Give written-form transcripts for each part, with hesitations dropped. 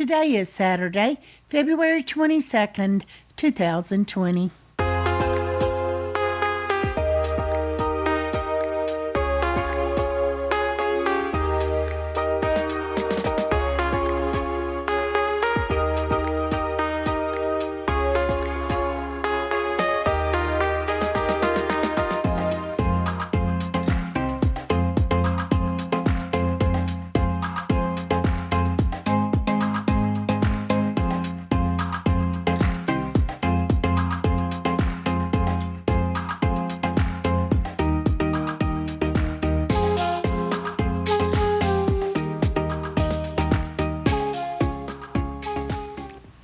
Today is Saturday, February 22nd, 2020.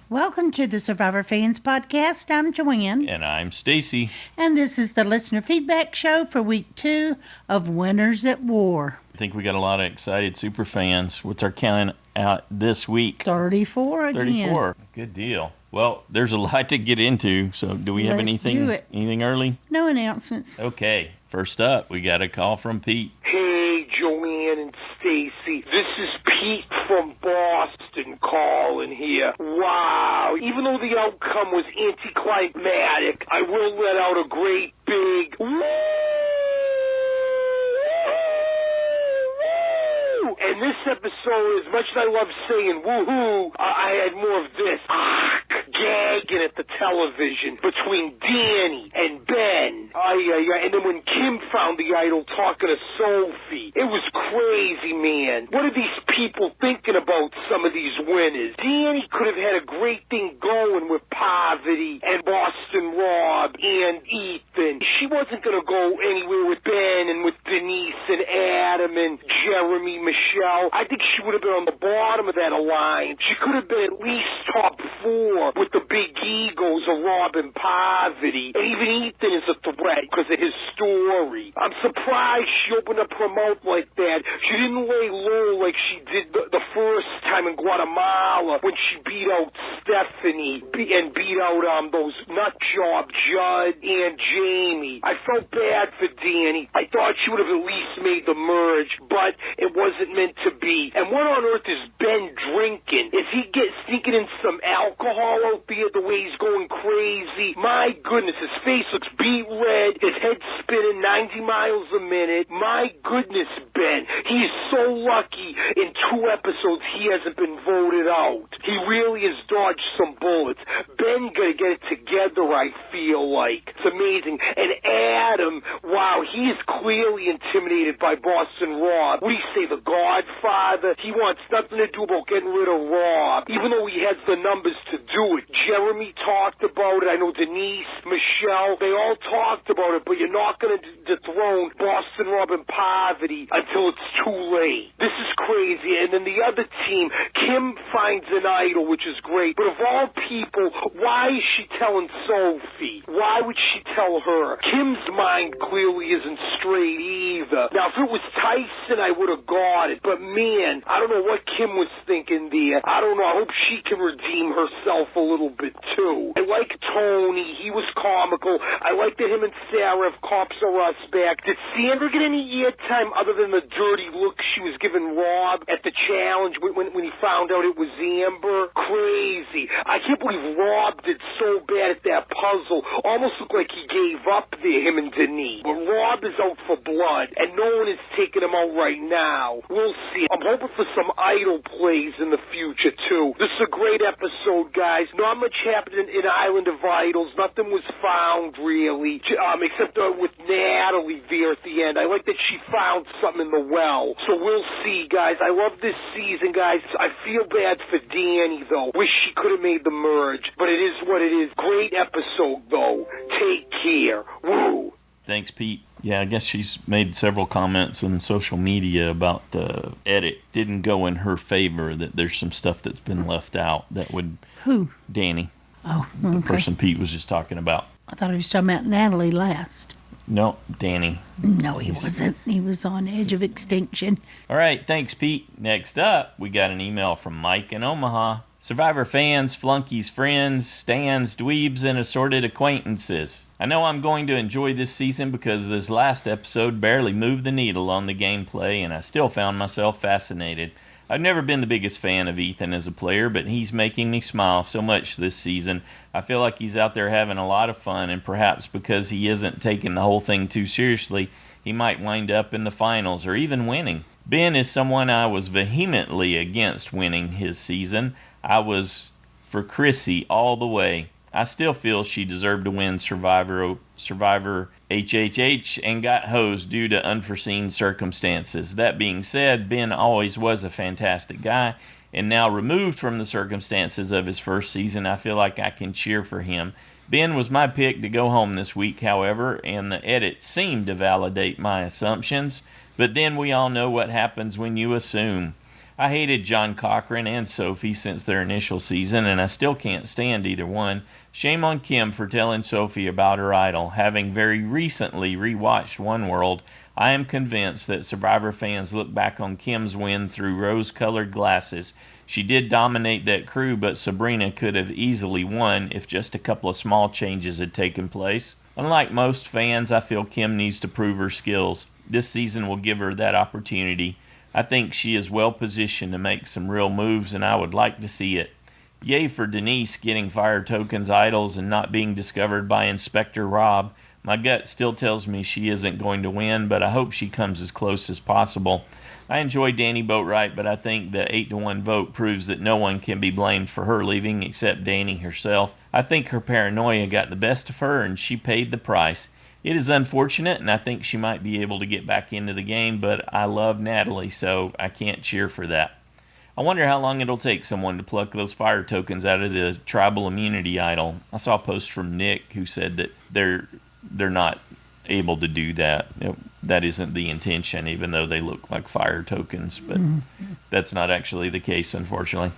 Welcome to the Survivor Fans Podcast. I'm Joanne. And I'm Stacy. And this is the listener feedback show for week 2 of Winners at War. I think we got a lot of excited super fans. What's our count out this week? 34 again. 34. Good deal. Well, there's a lot to get into, so do we have anything early? No announcements. Okay. First up, we got a call from Pete. Hey, Joanne and Stacy. This is Pete from Boston calling here. Wow. Even though the outcome was anticlimactic, I will let out a great big woo! And this episode, as much as I love saying woohoo, I had more of this gagging at the television between Danny and Ben. And then when Kim found the idol talking to Sophie, it was crazy, man. What are these people thinking about some of these winners? Danny could have had a great thing going with Poverty and Boston Rob and Ethan. She wasn't going to go anywhere with Ben and with Denise and Adam and Jeremy, Michelle. I think she would have been on the bottom of that alliance. She could have been at least top 4 with the big egos of Rob and Poverty. And even Ethan is a threat because of his story. I'm surprised she opened up her mouth like that. She didn't lay low like she did the first time in Guatemala when she beat out Stephanie and beat out those nut job Judd and Jamie. I felt bad for Danny. I thought she would have at least made the merge, but it wasn't meant to be. And what on earth is Ben drinking? Is he sneaking in some alcohol out there the way he's going crazy? My goodness, his face looks beet red, his head spinning 90 miles a minute. My goodness, Ben. He is so lucky in 2 episodes he hasn't been voted out. He really has dodged some bullets. Ben gotta get it together, I feel like. It's amazing. And Adam, wow, he is clearly intimidated by Boston Rob. What do you say, the Godfather? He wants nothing to do about getting rid of Rob, even though he has the numbers to do it. Jeremy talked about it. I know Denise, Michelle, they all talked about it, but you're not going to dethrone Boston Rob and Poverty until it's too late. This is crazy. And then the other team, Kim finds an idol, which is great, but of all people, why is she telling Sophie? Why would she tell her? Kim's mind clearly isn't straight either. Now, if it was Tyson, I would have got it, but man, I don't know what Kim was thinking there. I don't know. I hope she can redeem herself a little bit too. I like Tony. He was comical. I like that him and Sarah have Cops R Us back. Did Sandra get any airtime other than the dirty look she was giving Rob at the challenge when he found out it was Amber? Crazy. I can't believe Rob did so bad at that puzzle. Almost looked like he gave up there, him and Denise. But Rob is out for blood, and no one is taking him out right now. We'll see. I'm hoping for some idol plays in the future, too. This is a great episode, guys. Not much happened in Island of Idols. Nothing was found, really, except with Natalie there at the end. I like that she found something in the well. So we'll see, guys. I love this season, guys. I feel bad for Danny, though. Wish she could have made the merge, but it is what it is. Great episode, though. Take care. Woo! Thanks, Pete. Yeah, I guess she's made several comments on social media about the edit didn't go in her favor, that there's some stuff that's been left out that would... Who? Danny. Oh, okay. The person Pete was just talking about. I thought he was talking about Natalie last. No, Danny. No, he wasn't. He was on edge of extinction. All right, thanks, Pete. Next up, we got an email from Mike in Omaha. Survivor fans, flunkies, friends, stands, dweebs, and assorted acquaintances. I know I'm going to enjoy this season because this last episode barely moved the needle on the gameplay, and I still found myself fascinated. I've never been the biggest fan of Ethan as a player, but he's making me smile so much this season. I feel like he's out there having a lot of fun, and perhaps because he isn't taking the whole thing too seriously, he might wind up in the finals or even winning. Ben is someone I was vehemently against winning his season. I was for Chrissy all the way. I still feel she deserved to win Survivor HHH and got hosed due to unforeseen circumstances. That being said, Ben always was a fantastic guy, and now removed from the circumstances of his first season, I feel like I can cheer for him. Ben was my pick to go home this week, however, and the edit seemed to validate my assumptions, but then we all know what happens when you assume. I hated John Cochran and Sophie since their initial season, and I still can't stand either one. Shame on Kim for telling Sophie about her idol. Having very recently rewatched One World, I am convinced that Survivor fans look back on Kim's win through rose-colored glasses. She did dominate that crew, but Sabrina could have easily won if just a couple of small changes had taken place. Unlike most fans, I feel Kim needs to prove her skills. This season will give her that opportunity. I think she is well positioned to make some real moves, and I would like to see it. Yay for Denise getting Fire Token's idols and not being discovered by Inspector Rob. My gut still tells me she isn't going to win, but I hope she comes as close as possible. I enjoy Danny Boatwright, but I think the 8-1 vote proves that no one can be blamed for her leaving except Danny herself. I think her paranoia got the best of her, and she paid the price. It is unfortunate, and I think she might be able to get back into the game, but I love Natalie, so I can't cheer for that. I wonder how long it'll take someone to pluck those fire tokens out of the tribal immunity idol. I saw a post from Nick who said that they're not able to do that. That isn't the intention, even though they look like fire tokens, but that's not actually the case, unfortunately.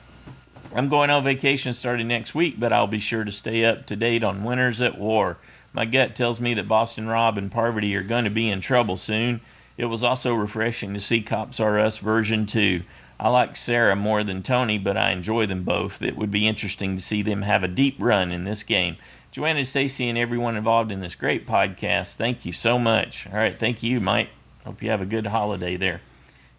I'm going on vacation starting next week, but I'll be sure to stay up to date on Winners at War. My gut tells me that Boston Rob and Parvati are going to be in trouble soon. It was also refreshing to see Cops R Us version 2. I like Sarah more than Tony, but I enjoy them both. It would be interesting to see them have a deep run in this game. Joanna, Stacy, and everyone involved in this great podcast, thank you so much. All right, thank you, Mike. Hope you have a good holiday there.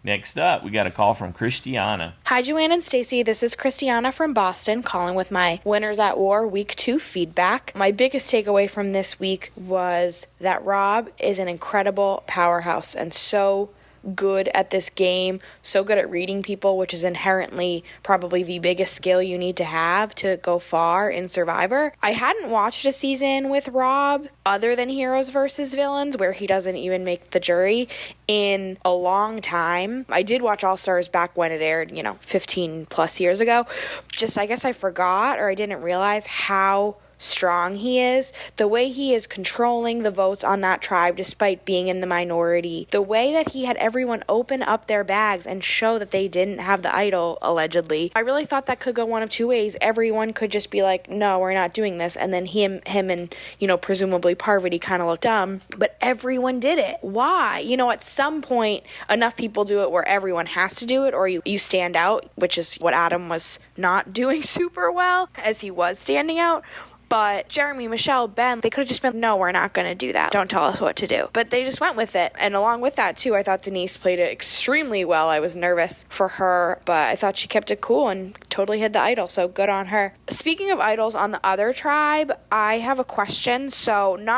Next up, we got a call from Christiana. Hi, Joanne and Stacy. This is Christiana from Boston calling with my Winners at War Week 2 feedback. My biggest takeaway from this week was that Rob is an incredible powerhouse and so good at this game, so good at reading people, which is inherently probably the biggest skill you need to have to go far in Survivor. I hadn't watched a season with Rob other than Heroes versus Villains, where he doesn't even make the jury, in a long time. I did watch All Stars back when it aired, 15 plus years ago. I guess I forgot, or I didn't realize how strong he is, the way he is controlling the votes on that tribe despite being in the minority, the way that he had everyone open up their bags and show that they didn't have the idol, allegedly. I really thought that could go one of two ways. Everyone could just be like, no, we're not doing this, and then him and presumably Parvati kind of looked dumb, but everyone did it. Why? At some point, enough people do it where everyone has to do it, or you stand out, which is what Adam was not doing super well, as he was standing out. But Jeremy, Michelle, Ben, they could have just been, no, we're not going to do that. Don't tell us what to do. But they just went with it. And along with that, too, I thought Denise played it extremely well. I was nervous for her, but I thought she kept it cool and totally hid the idol. So good on her. Speaking of idols on the other tribe, I have a question.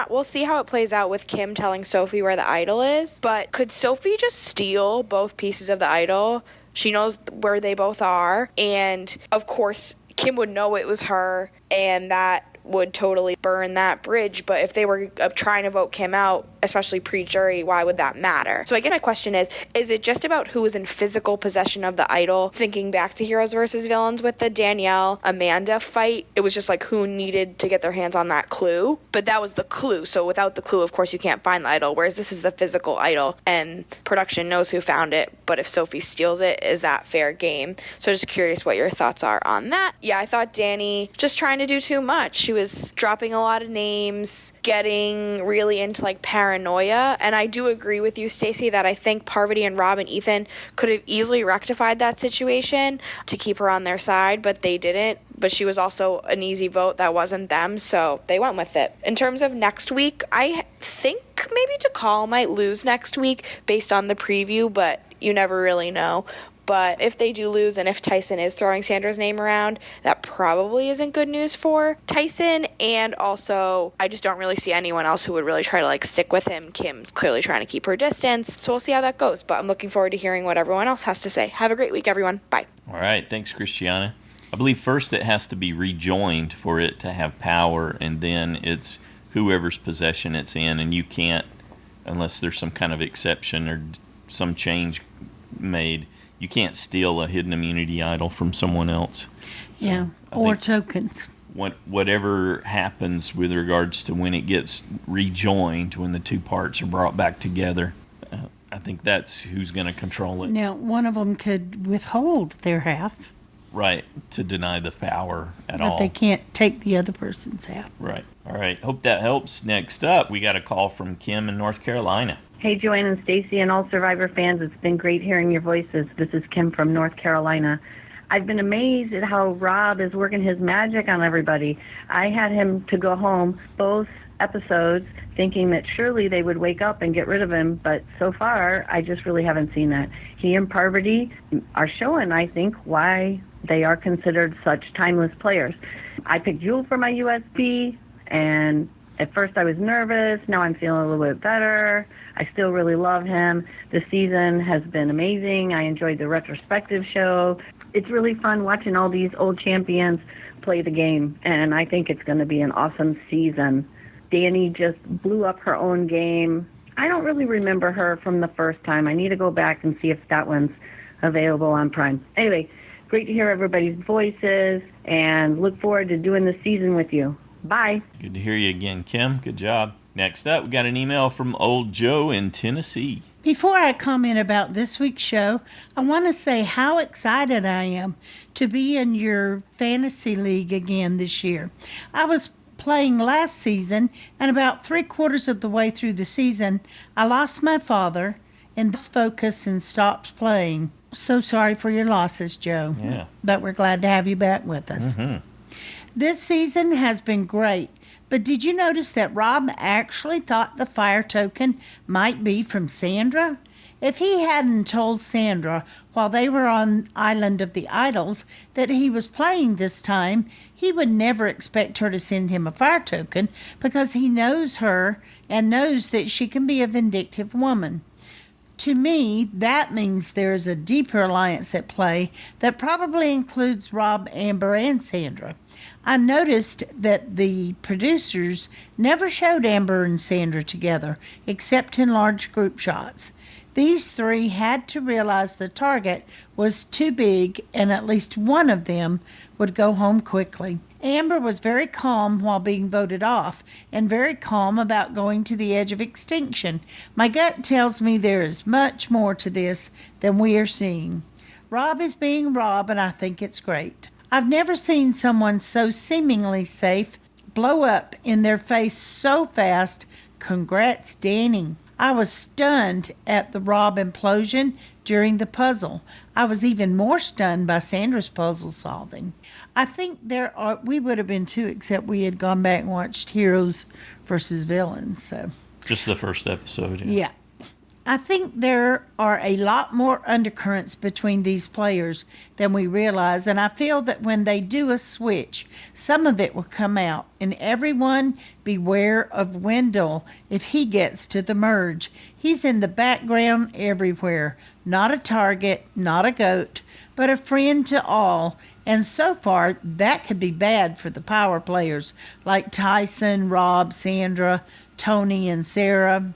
We'll see how it plays out with Kim telling Sophie where the idol is. But could Sophie just steal both pieces of the idol? She knows where they both are. And, of course, Kim would know it was her, and that would totally burn that bridge. But if they were trying to vote Kim out, especially pre-jury, why would that matter? So I guess my question is it just about who is in physical possession of the idol? Thinking back to Heroes versus Villains with the Danielle-Amanda fight, it was just like who needed to get their hands on that clue. But that was the clue. So without the clue, of course, you can't find the idol. Whereas this is the physical idol, and production knows who found it. But if Sophie steals it, is that fair game? So just curious what your thoughts are on that. Yeah, I thought Danny just trying to do too much. She was dropping a lot of names, getting really into paranoia. And I do agree with you, Stacey, that I think Parvati and Rob and Ethan could have easily rectified that situation to keep her on their side, but they didn't. But she was also an easy vote that wasn't them, so they went with it. In terms of next week, I think maybe Takal might lose next week based on the preview, but you never really know. But if they do lose, and if Tyson is throwing Sandra's name around, that probably isn't good news for Tyson. And also, I just don't really see anyone else who would really try to stick with him. Kim's clearly trying to keep her distance, so we'll see how that goes. But I'm looking forward to hearing what everyone else has to say. Have a great week, everyone. Bye. All right. Thanks, Christiana. I believe first it has to be rejoined for it to have power, and then it's whoever's possession it's in, and you can't, unless there's some kind of exception or some change made, you can't steal a hidden immunity idol from someone else. So yeah, or tokens. Whatever happens with regards to when it gets rejoined, when the two parts are brought back together, I think that's who's going to control it. Now, one of them could withhold their half. Right, to deny the power at all. But they can't take the other person's half. Right. All right, hope that helps. Next up, we got a call from Kim in North Carolina. Hey, Joanne and Stacy and all Survivor fans. It's been great hearing your voices. This is Kim from North Carolina. I've been amazed at how Rob is working his magic on everybody. I had him to go home both episodes thinking that surely they would wake up and get rid of him, but so far, I just really haven't seen that. He and Parvati are showing, I think, why they are considered such timeless players. I picked Jewel for my USB, and at first I was nervous. Now I'm feeling a little bit better. I still really love him. The season has been amazing. I enjoyed the retrospective show. It's really fun watching all these old champions play the game, and I think it's going to be an awesome season. Danny just blew up her own game. I don't really remember her from the first time. I need to go back and see if that one's available on Prime. Anyway, great to hear everybody's voices, and look forward to doing the season with you. Bye. Good to hear you again, Kim. Good job. Next up, we got an email from old Joe in Tennessee. Before I comment about this week's show, I want to say how excited I am to be in your fantasy league again this year. I was playing last season, and about 3/4 of the way through the season, I lost my father and lost focus and stopped playing. So sorry for your losses, Joe. Yeah. But we're glad to have you back with us. Mm-hmm. This season has been great. But did you notice that Rob actually thought the fire token might be from Sandra? If he hadn't told Sandra while they were on Island of the Idols that he was playing this time, he would never expect her to send him a fire token because he knows her and knows that she can be a vindictive woman. To me, that means there is a deeper alliance at play that probably includes Rob, Amber, and Sandra. I noticed that the producers never showed Amber and Sandra together, except in large group shots. These three had to realize the target was too big and at least one of them would go home quickly. Amber was very calm while being voted off and very calm about going to the edge of extinction. My gut tells me there is much more to this than we are seeing. Rob is being Rob, and I think it's great. I've never seen someone so seemingly safe blow up in their face so fast. Congrats, Danny. I was stunned at the Rob implosion during the puzzle. I was even more stunned by Sandra's puzzle solving. I think we would have been too, except we had gone back and watched Heroes versus Villains. So Just the first episode. yeah. I think there are a lot more undercurrents between these players than we realize, and I feel that when they do a switch, some of it will come out, and everyone beware of Wendell if he gets to the merge. He's in the background everywhere, not a target, not a goat, but a friend to all, and so far that could be bad for the power players like Tyson, Rob, Sandra, Tony, and Sarah.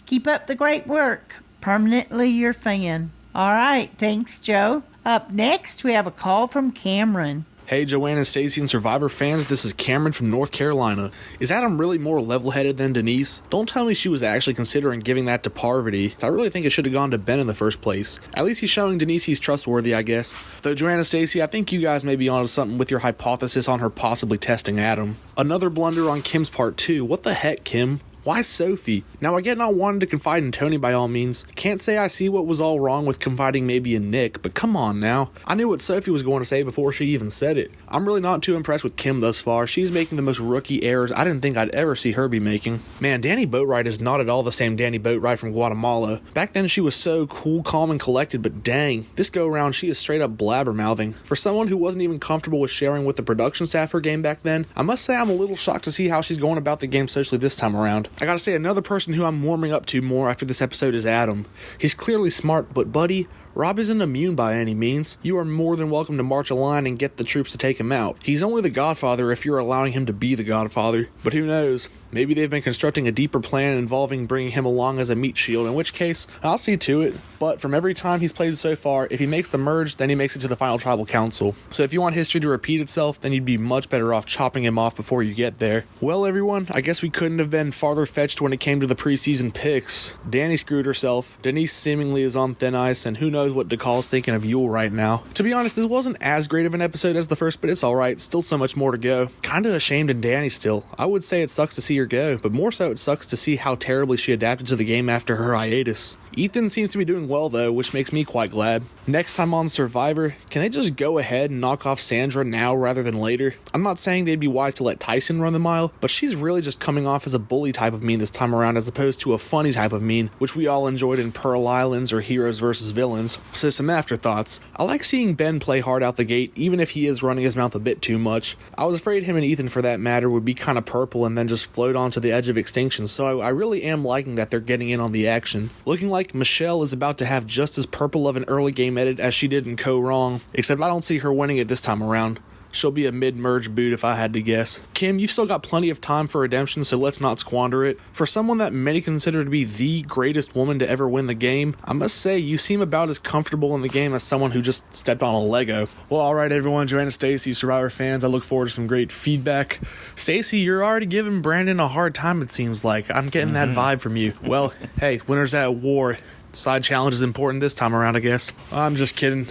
Keep up the great work. Permanently your fan. All right. Thanks, Joe. Up next, we have a call from Cameron. Hey, Joanne and Stacy and Survivor fans, this is Cameron from North Carolina. Is Adam really more level-headed than Denise? Don't tell me she was actually considering giving that to Parvati. I really think it should have gone to Ben in the first place. At least he's showing Denise he's trustworthy, I guess. Though, Joanne and Stacy, I think you guys may be onto something with your hypothesis on her possibly testing Adam. Another blunder on Kim's part, too. What the heck, Kim? Why Sophie? Now, I get not wanting to confide in Tony by all means. Can't say I see what was all wrong with confiding maybe in Nick, but come on now. I knew what Sophie was going to say before she even said it. I'm really not too impressed with Kim thus far. She's making the most rookie errors I didn't think I'd ever see her be making. Man, Danny Boatwright is not at all the same Danny Boatwright from Guatemala. Back then she was so cool, calm, and collected, but dang, this go around she is straight up blabbermouthing. For someone who wasn't even comfortable with sharing with the production staff her game back then, I must say I'm a little shocked to see how she's going about the game socially this time around. I gotta say, another person who I'm warming up to more after this episode is Adam. He's clearly smart, but buddy, Rob isn't immune by any means. You are more than welcome to march a line and get the troops to take him out. He's only the Godfather if you're allowing him to be the Godfather. But who knows? Maybe they've been constructing a deeper plan involving bringing him along as a meat shield, in which case, I'll see to it. But from every time he's played so far, if he makes the merge, then he makes it to the final tribal council. So if you want history to repeat itself, then you'd be much better off chopping him off before you get there. Well, everyone, I guess we couldn't have been farther fetched when it came to the preseason picks. Danny screwed herself, Denise seemingly is on thin ice, and who knows what DeCall's thinking of Yule right now. To be honest, this wasn't as great of an episode as the first, but it's alright, still so much more to go. Kinda ashamed in Danny still. I would say it sucks to see her go, but more so it sucks to see how terribly she adapted to the game after her hiatus. Ethan seems to be doing well though, which makes me quite glad. Next time on Survivor, can they just go ahead and knock off Sandra now rather than later? I'm not saying they'd be wise to let Tyson run the mile, but she's really just coming off as a bully type of mean this time around as opposed to a funny type of mean, which we all enjoyed in Pearl Islands or Heroes vs. Villains. So some afterthoughts. I like seeing Ben play hard out the gate, even if he is running his mouth a bit too much. I was afraid him and Ethan, for that matter, would be kind of purple and then just float onto the edge of extinction, so I really am liking that they're getting in on the action. Looking like Michelle is about to have just as purple of an early game edit as she did in Co Wrong, except I don't see her winning it this time around. She'll be a mid-merge boot if I had to guess. Kim, you've still got plenty of time for redemption, so let's not squander it. For someone that many consider to be the greatest woman to ever win the game, I must say you seem about as comfortable in the game as someone who just stepped on a Lego. Well, alright everyone, Joanna Stacy, Survivor fans, I look forward to some great feedback. Stacy, you're already giving Brandon a hard time, it seems like. I'm getting that vibe from you. Well, hey, winners at war. Side challenge is important this time around, I guess. I'm just kidding.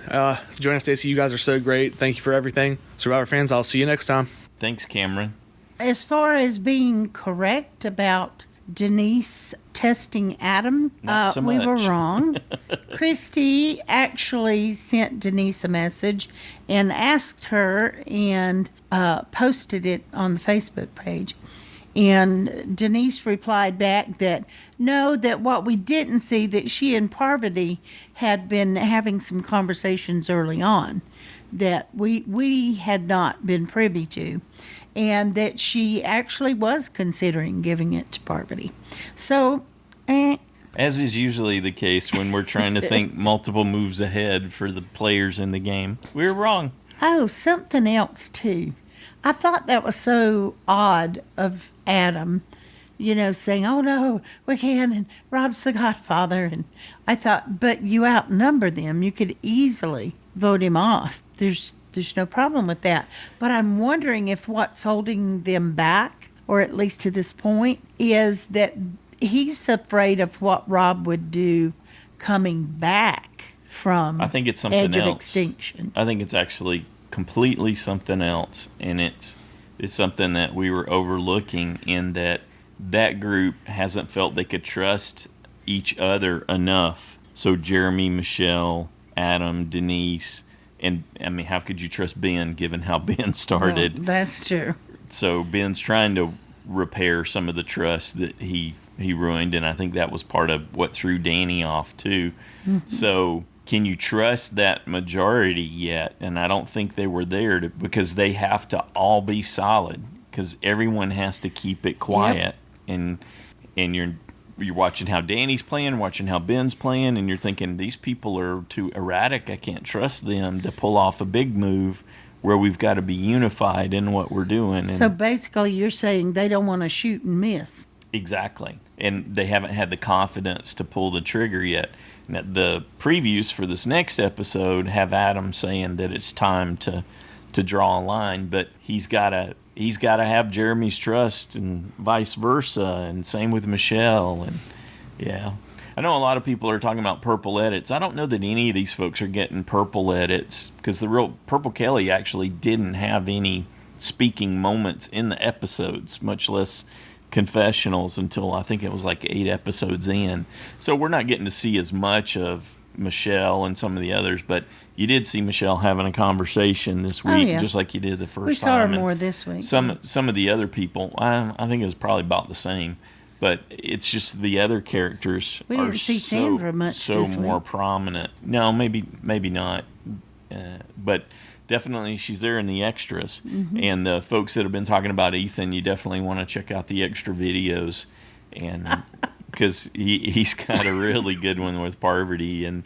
Joanna Stacy, you guys are so great. Thank you for everything. Survivor fans, I'll see you next time. Thanks, Cameron. As far as being correct about Denise testing Adam, Not so we were much. wrong. Christy actually sent Denise a message and asked her and posted it on the Facebook page. And Denise replied back that no, that what we didn't see, that she and Parvati had been having some conversations early on that we had not been privy to, and that she actually was considering giving it to Parvati. So, As is usually the case when we're trying to think multiple moves ahead for the players in the game. We were wrong. oh, something else too. I thought that was so odd of Adam, saying, oh no, we can't, and Rob's the Godfather. And I thought, but you outnumber them. You could easily vote him off. There's no problem with that. But I'm wondering if what's holding them back, or at least to this point, is that he's afraid of what Rob would do coming back from I think it's something edge else. of extinction. I think it's actually completely something else, and it's something that we were overlooking in that group hasn't felt they could trust each other enough. So Jeremy, Michelle, Adam, Denise, and I mean, how could you trust Ben given how Ben started? Well, that's true. So Ben's trying to repair some of the trust that he ruined, and I think that was part of what threw Danny off too. Mm-hmm. So can you trust that majority yet? And I don't think they were there because they have to all be solid, because everyone has to keep it quiet. Yep. And you're watching how Danny's playing, watching how Ben's playing, and you're thinking these people are too erratic. I can't trust them to pull off a big move where we've got to be unified in what we're doing. And So basically you're saying they don't want to shoot and miss. exactly. And they haven't had the confidence to pull the trigger yet. Now, the previews for this next episode have Adam saying that it's time to draw a line, but he's got to have Jeremy's trust and vice versa, and same with Michelle. And yeah, I know a lot of people are talking about purple edits. I don't know that any of these folks are getting purple edits, because the real Purple Kelly actually didn't have any speaking moments in the episodes, much less confessionals until I think it was like 8 episodes in. So we're not getting to see as much of Michelle and some of the others, but you did see Michelle having a conversation this week, just like you did the first time. We saw her more this week. Some of the other people, I think it was probably about the same, but it's just the other characters we didn't see Sandra much this more week. Prominent. No, maybe not, but definitely she's there in the extras. And the folks that have been talking about Ethan, you definitely want to check out the extra videos, and because he's got a really good one with Parvati and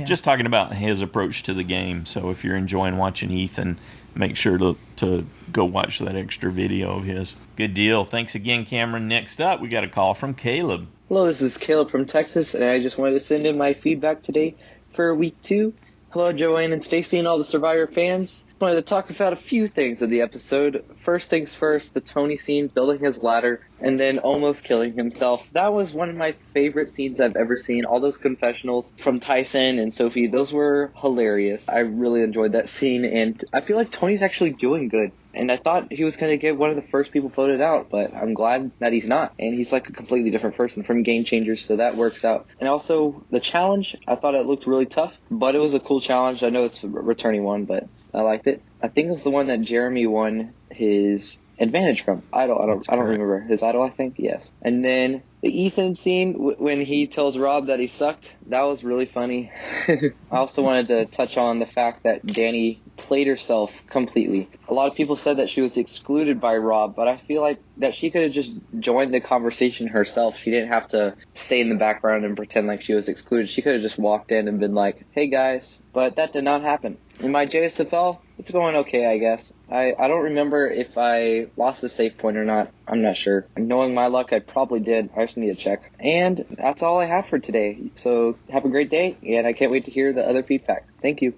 just talking about his approach to the game. So if you're enjoying watching Ethan, make sure to go watch that extra video of his. Good deal. Thanks again, Cameron. Next up, we got a call from Caleb. Hello, this is Caleb from Texas, and I just wanted to send in my feedback today for week 2. Hello, Joanne and Stacy and all the Survivor fans. I wanted to talk about a few things of the episode. First things first, the Tony scene, building his ladder, and then almost killing himself. That was one of my favorite scenes I've ever seen. All those confessionals from Tyson and Sophie, those were hilarious. I really enjoyed that scene, and I feel like Tony's actually doing good. And I thought he was going to get one of the first people voted out, but I'm glad that he's not. And he's like a completely different person from Game Changers, so that works out. And also, the challenge, I thought it looked really tough, but it was a cool challenge. I know it's a returning one, but I liked it. I think it was the one that Jeremy won his advantage from. I don't remember. His idol, I think? Yes. And then the Ethan scene, when he tells Rob that he sucked, that was really funny. I also wanted to touch on the fact that Danny played herself completely. A lot of people said that she was excluded by Rob, but I feel like that she could have just joined the conversation herself. She didn't have to stay in the background and pretend like she was excluded. She could have just walked in and been like, hey guys, but that did not happen. In my JSFL, it's going okay, I guess. I don't remember if I lost the save point or not. I'm not sure. Knowing my luck, I probably did. I just need to check. And that's all I have for today. So have a great day, and I can't wait to hear the other feedback. Thank you.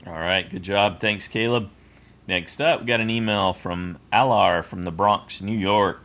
All right, good job. Thanks, Caleb. Next up, we got an email from Alar from the Bronx, New York.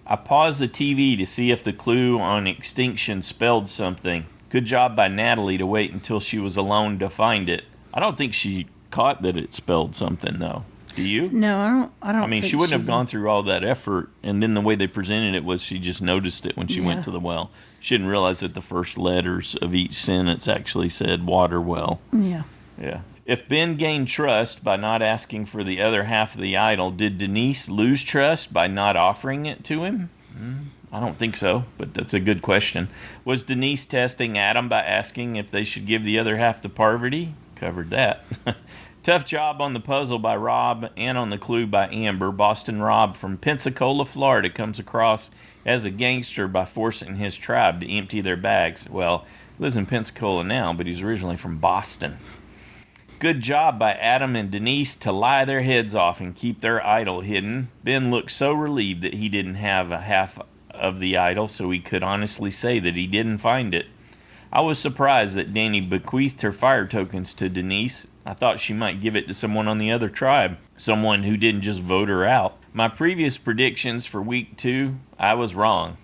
I paused the TV to see if the clue on extinction spelled something. Good job by Natalie to wait until she was alone to find it. I don't think she caught that it spelled something, though. Do you? No, I don't. I mean, she wouldn't have gone through all that effort, and then the way they presented it was she just noticed it when she went to the well. She didn't realize that the first letters of each sentence actually said water well. Yeah. Yeah. If Ben gained trust by not asking for the other half of the idol, did Denise lose trust by not offering it to him? I don't think so, but that's a good question. Was Denise testing Adam by asking if they should give the other half to Parvati? Covered that. Tough job on the puzzle by Rob and on the clue by Amber. Boston Rob from Pensacola, Florida comes across as a gangster by forcing his tribe to empty their bags. Well, he lives in Pensacola now, but he's originally from Boston. Good job by Adam and Denise to lie their heads off and keep their idol hidden. Ben looked so relieved that he didn't have a half of the idol, so he could honestly say that he didn't find it. I was surprised that Danny bequeathed her fire tokens to Denise. I thought she might give it to someone on the other tribe, someone who didn't just vote her out. My previous predictions for week 2, I was wrong.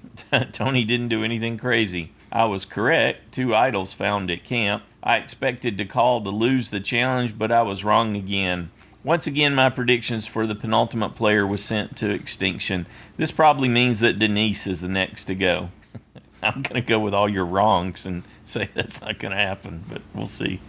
Tony didn't do anything crazy. I was correct. 2 idols found at camp. I expected DeCall to lose the challenge, but I was wrong again. Once again, my predictions for the penultimate player was sent to extinction. This probably means that Denise is the next to go. I'm going to go with all your wrongs and say that's not going to happen, but we'll see.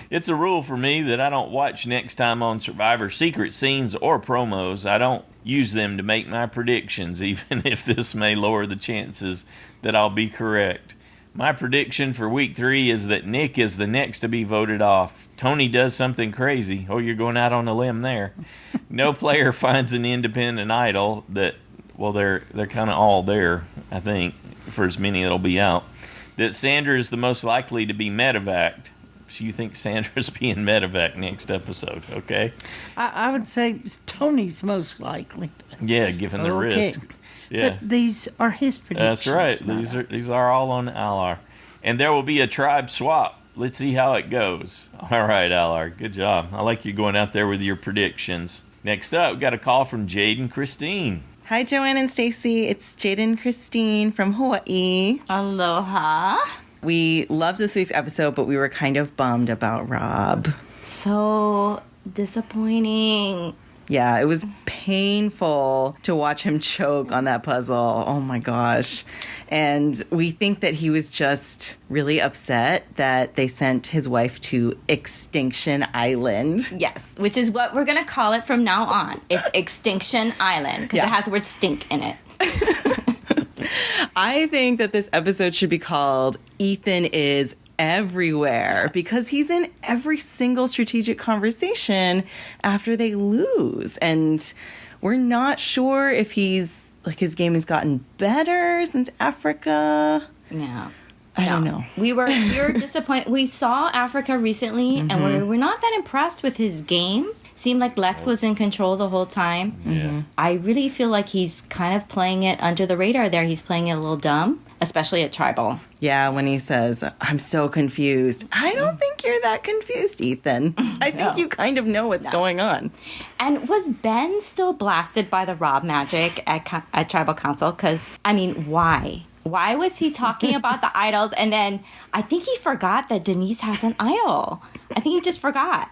It's a rule for me that I don't watch Next Time on Survivor secret scenes or promos. I don't use them to make my predictions, even if this may lower the chances that I'll be correct. My prediction for week 3 is that Nick is the next to be voted off. Tony does something crazy. Oh, you're going out on a limb there. No player finds an independent idol that, well, they're kind of all there, I think, for as many that'll be out. That Sandra is the most likely to be medevaced. So you think Sandra's being medevaced next episode, okay? I would say Tony's most likely. Yeah, given the risk. Yeah. But these are his predictions. That's right. These are all on Alar. And there will be a tribe swap. Let's see how it goes. All right, Alar. Good job. I like you going out there with your predictions. Next up, we got a call from Jade-n-Christine. Hi, Joanne and Stacy. It's Jade-n-Christine from Hawaii. Aloha. We loved this week's episode, but we were kind of bummed about Rob. So disappointing. Yeah, it was painful to watch him choke on that puzzle. Oh my gosh. And we think that he was just really upset that they sent his wife to Extinction Island. Yes, which is what we're going to call it from now on. It's Extinction Island because it has the word stink in it. I think that this episode should be called Ethan is Everywhere, because he's in every single strategic conversation after they lose. And we're not sure if his game has gotten better since Africa. No. I don't know. We were disappointed. We saw Africa recently, and we're not that impressed with his game. Seemed like Lex was in control the whole time. Yeah. I really feel like he's kind of playing it under the radar there. He's playing it a little dumb, especially at Tribal. Yeah, when he says, I'm so confused. I don't think you're that confused, Ethan. I think you kind of know what's going on. And was Ben still blasted by the Rob magic at Tribal Council? Because, I mean, why? Why was he talking about the idols? And then I think he forgot that Denise has an idol. I think he just forgot.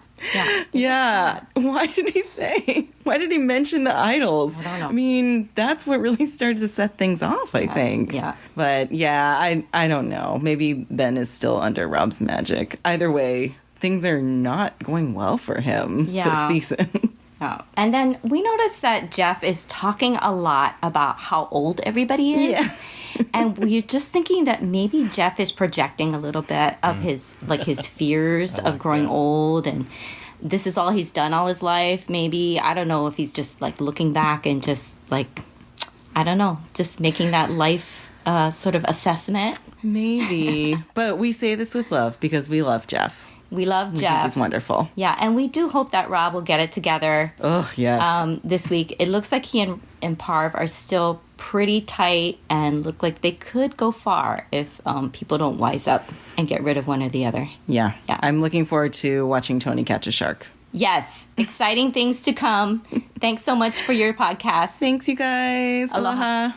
Yeah. Why did he mention the idols? I don't know. I mean, that's what really started to set things off, I think. Yeah. But yeah, I don't know. Maybe Ben is still under Rob's magic. Either way, things are not going well for him this season. Oh. And then we noticed that Jeff is talking a lot about how old everybody is. Yeah. And we're just thinking that maybe Jeff is projecting a little bit of his fears of growing old, and this is all he's done all his life. Maybe, I don't know if he's just like looking back and just like, I don't know, just making that life sort of assessment. Maybe. But we say this with love because we love Jeff. We love Jeff. He's wonderful. Yeah, and we do hope that Rob will get it together. Oh, yes. This week. It looks like he and Parv are still pretty tight and look like they could go far if people don't wise up and get rid of one or the other. Yeah. I'm looking forward to watching Tony catch a shark. Yes, exciting things to come. Thanks so much for your podcast. Thanks, you guys. Aloha.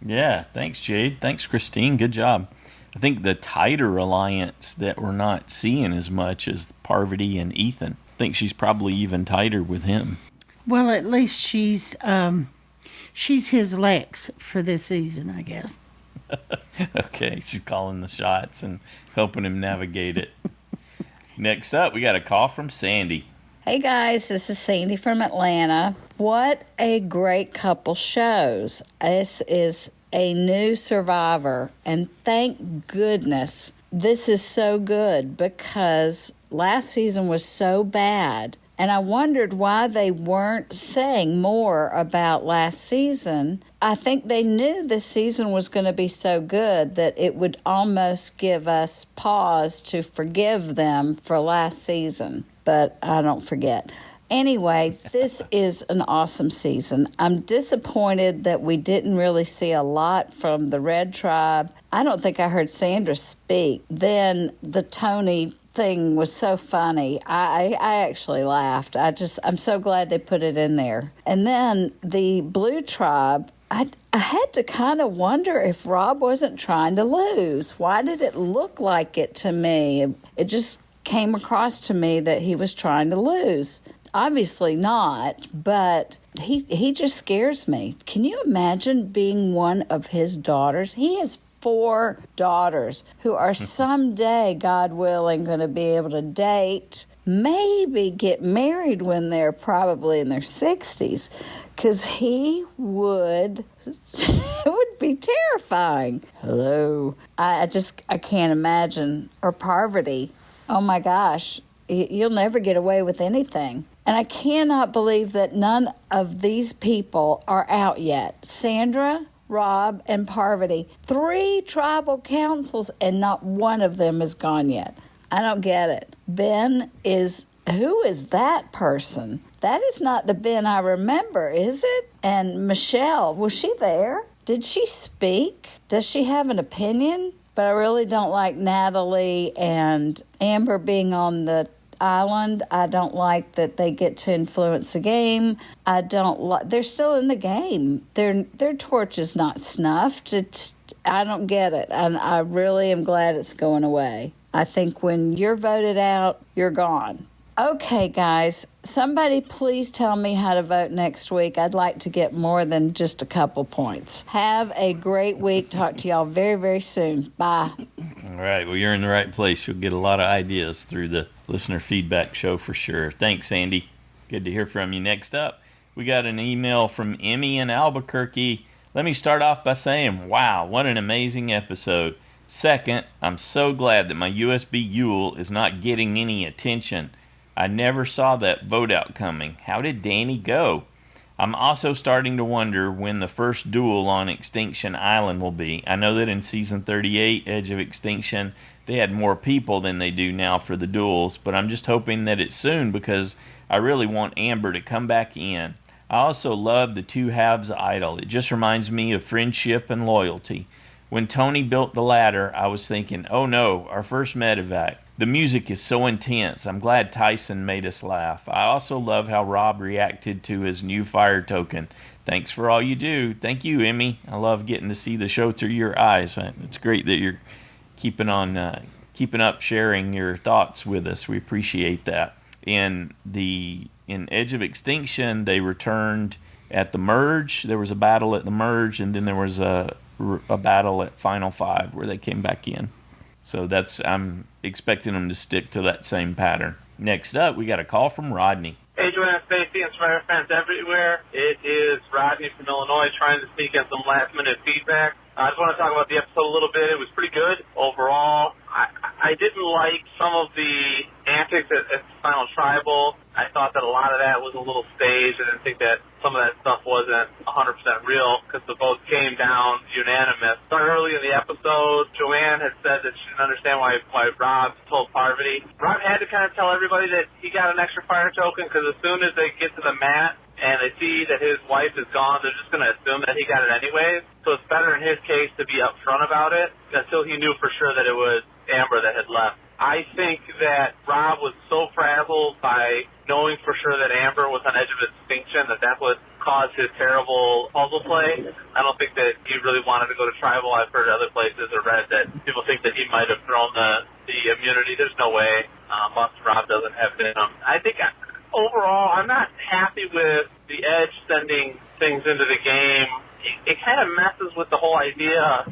Yeah, thanks, Jade. Thanks, Christine. Good job. I think the tighter alliance that we're not seeing as much is Parvati and Ethan. I think she's probably even tighter with him. Well, at least she's his Lex for this season, I guess. Okay, she's calling the shots and helping him navigate it. Next up, we got a call from Sandy. Hey guys, this is Sandy from Atlanta. What a great couple shows. This is a new Survivor, and thank goodness this is so good because last season was so bad, and I wondered why they weren't saying more about last season. I think they knew this season was going to be so good that it would almost give us pause to forgive them for last season, but I don't forget. Anyway, this is an awesome season. I'm disappointed that we didn't really see a lot from the Red Tribe. I don't think I heard Sandra speak. Then the Tony thing was so funny. I actually laughed. I'm so glad they put it in there. And then the Blue Tribe, I had to kind of wonder if Rob wasn't trying to lose. Why did it look like it to me? It just came across to me that he was trying to lose. Obviously not, but he just scares me. Can you imagine being one of his daughters? He has 4 daughters who are someday, God willing, going to be able to date, maybe get married when they're probably in their 60s, because it would be terrifying. Hello. I can't imagine. Or Parvati. Oh my gosh. You'll never get away with anything. And I cannot believe that none of these people are out yet. Sandra, Rob, and Parvati. 3 tribal councils, and not one of them is gone yet. I don't get it. Ben is... Who is that person? That is not the Ben I remember, is it? And Michelle, was she there? Did she speak? Does she have an opinion? But I really don't like Natalie and Amber being on the island. I don't like that they get to influence the game. I don't like... They're still in the game. Their torch is not snuffed. I don't get it. And I really am glad it's going away. I think when you're voted out, you're gone. Okay, guys, somebody please tell me how to vote next week. I'd like to get more than just a couple points. Have a great week. Talk to y'all very, very soon. Bye. All right. Well, you're in the right place. You'll get a lot of ideas through the listener feedback show for sure. Thanks, Andy. Good to hear from you. Next up, we got an email from Emmy in Albuquerque. Let me start off by saying, wow, what an amazing episode. Second, I'm so glad that my USB Yule is not getting any attention. I never saw that vote out coming. How did Danny go? I'm also starting to wonder when the first duel on Extinction Island will be. I know that in Season 38, Edge of Extinction, they had more people than they do now for the duels, but I'm just hoping that it's soon because I really want Amber to come back in. I also love the two halves idol. It just reminds me of friendship and loyalty. When Tony built the ladder, I was thinking, oh no, our first medevac. The music is so intense. I'm glad Tyson made us laugh. I also love how Rob reacted to his new fire token. Thanks for all you do. Thank you, Emmy. I love getting to see the show through your eyes. It's great that you're keeping up sharing your thoughts with us. We appreciate that. In Edge of Extinction, they returned at the merge. There was a battle at the merge, and then there was a battle at Final Five where they came back in. So I'm expecting them to stick to that same pattern. Next up, we got a call from Rodney. Hey, Joanna, Stacy, and Survivor fans everywhere. It is Rodney from Illinois trying to sneak in some last-minute feedback. I just want to talk about the episode a little bit. It was pretty good overall. I didn't like some of the antics at the final tribal. I thought that a lot of that was a little staged. I didn't think that some of that stuff wasn't 100% real because the votes came down unanimous. So early in the episode, Joanne had said that she didn't understand why Rob told Parvati. Rob had to kind of tell everybody that he got an extra fire token because as soon as they get to the mat and they see that his wife is gone, they're just going to assume that he got it anyways. So it's better in his case to be upfront about it until he knew for sure that it was Amber that had left. I think that Rob was so frazzled by knowing for sure that Amber was on edge of extinction that's what caused his terrible puzzle play. I don't think that he really wanted to go to tribal. I've heard other places or read that people think that he might have thrown the immunity. There's no way. Boston Rob doesn't have it in him. I think overall, I'm not happy with the Edge sending things into the game. It kind of messes with the whole idea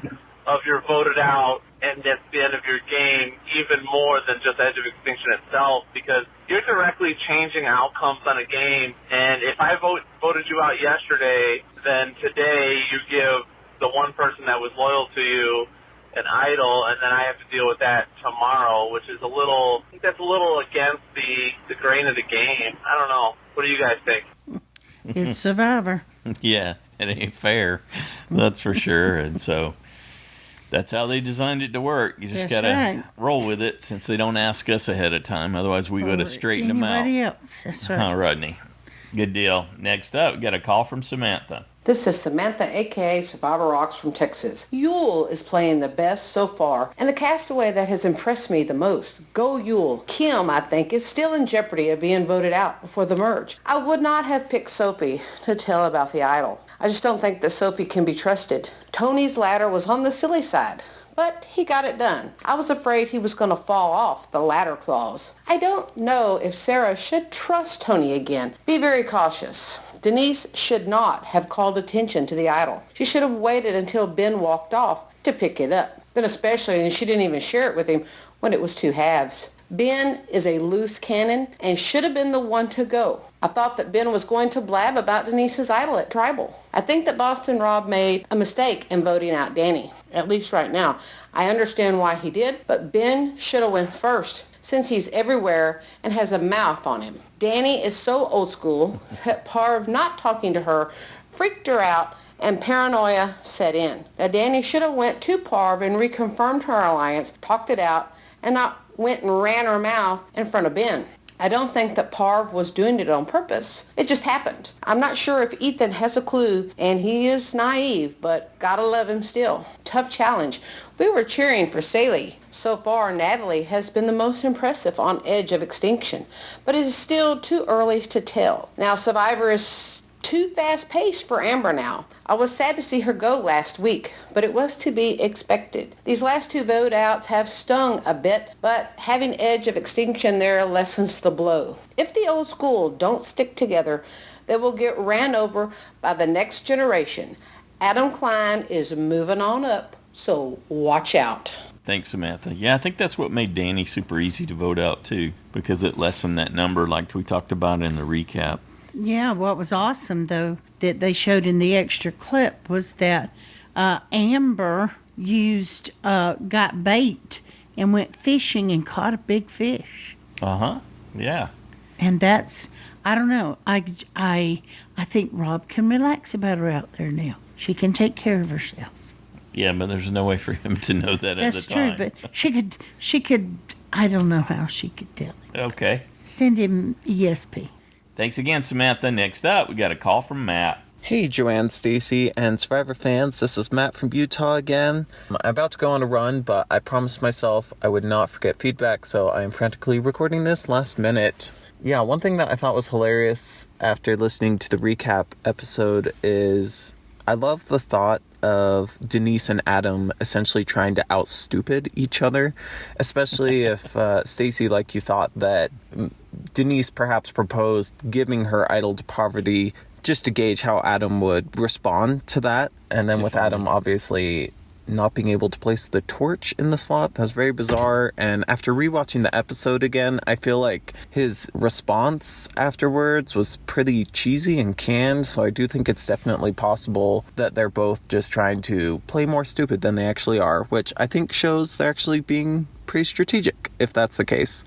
of you're voted out and that's the end of your game even more than just Edge of Extinction itself because you're directly changing outcomes on a game. And if I voted you out yesterday, then today you give the one person that was loyal to you an idol, and then I have to deal with that tomorrow, which is I think that's a little against the grain of the game. I don't know. What do you guys think? It's Survivor. Yeah, it ain't fair. That's for sure. And so that's how they designed it to work. You just got to roll with it since they don't ask us ahead of time. Otherwise, we would have straightened them out. Anybody else. That's right. Rodney. Good deal. Next up, we got a call from Samantha. This is Samantha, a.k.a. Survivor Rocks from Texas. Yule is playing the best so far, and the castaway that has impressed me the most. Go Yule. Kim, I think, is still in jeopardy of being voted out before the merge. I would not have picked Sophie to tell about the idol. I just don't think that Sophie can be trusted. Tony's ladder was on the silly side, but he got it done. I was afraid he was going to fall off the ladder clause. I don't know if Sarah should trust Tony again. Be very cautious. Denise should not have called attention to the idol. She should have waited until Ben walked off to pick it up. Then especially, and she didn't even share it with him when it was two halves. Ben is a loose cannon and should have been the one to go. I thought that Ben was going to blab about Denise's idol at Tribal. I think that Boston Rob made a mistake in voting out Danny, at least right now. I understand why he did, but Ben should have went first, since he's everywhere and has a mouth on him. Danny is so old school that Parv not talking to her freaked her out and paranoia set in. Now Danny should have went to Parv and reconfirmed her alliance, talked it out, and not went and ran her mouth in front of Ben. I don't think that Parv was doing it on purpose. It just happened. I'm not sure if Ethan has a clue, and he is naive, but gotta love him still. Tough challenge. We were cheering for Saley. So far, Natalie has been the most impressive on Edge of Extinction, but it is still too early to tell. Now, Survivor is Too fast-paced for Amber now. I was sad to see her go last week, but it was to be expected. These last 2 vote outs have stung a bit, but having Edge of Extinction there lessens the blow. If the old school don't stick together, they will get ran over by the next generation. Adam Klein is moving on up, so watch out. Thanks, Samantha. Yeah, I think that's what made Danny super easy to vote out, too, because it lessened that number like we talked about in the recap. Yeah, what was awesome, though, that they showed in the extra clip was that Amber got bait and went fishing and caught a big fish. Uh-huh, yeah. And that's, I don't know, I think Rob can relax about her out there now. She can take care of herself. Yeah, but there's no way for him to know that at the time. That's true, but she could, I don't know how she could tell him. Okay. Send him ESP. Thanks again, Samantha. Next up, we got a call from Matt. Hey, Joanne, Stacy, and Survivor fans. This is Matt from Utah again. I'm about to go on a run, but I promised myself I would not forget feedback, so I am frantically recording this last minute. Yeah, one thing that I thought was hilarious after listening to the recap episode is I love the thought of Denise and Adam essentially trying to out-stupid each other, especially if, Stacy, like you thought that Denise perhaps proposed giving her idol to Parvati just to gauge how Adam would respond to that. And then with Adam obviously not being able to place the torch in the slot, that was very bizarre. And after rewatching the episode again, I feel like his response afterwards was pretty cheesy and canned. So I do think it's definitely possible that they're both just trying to play more stupid than they actually are, which I think shows they're actually being pretty strategic, if that's the case.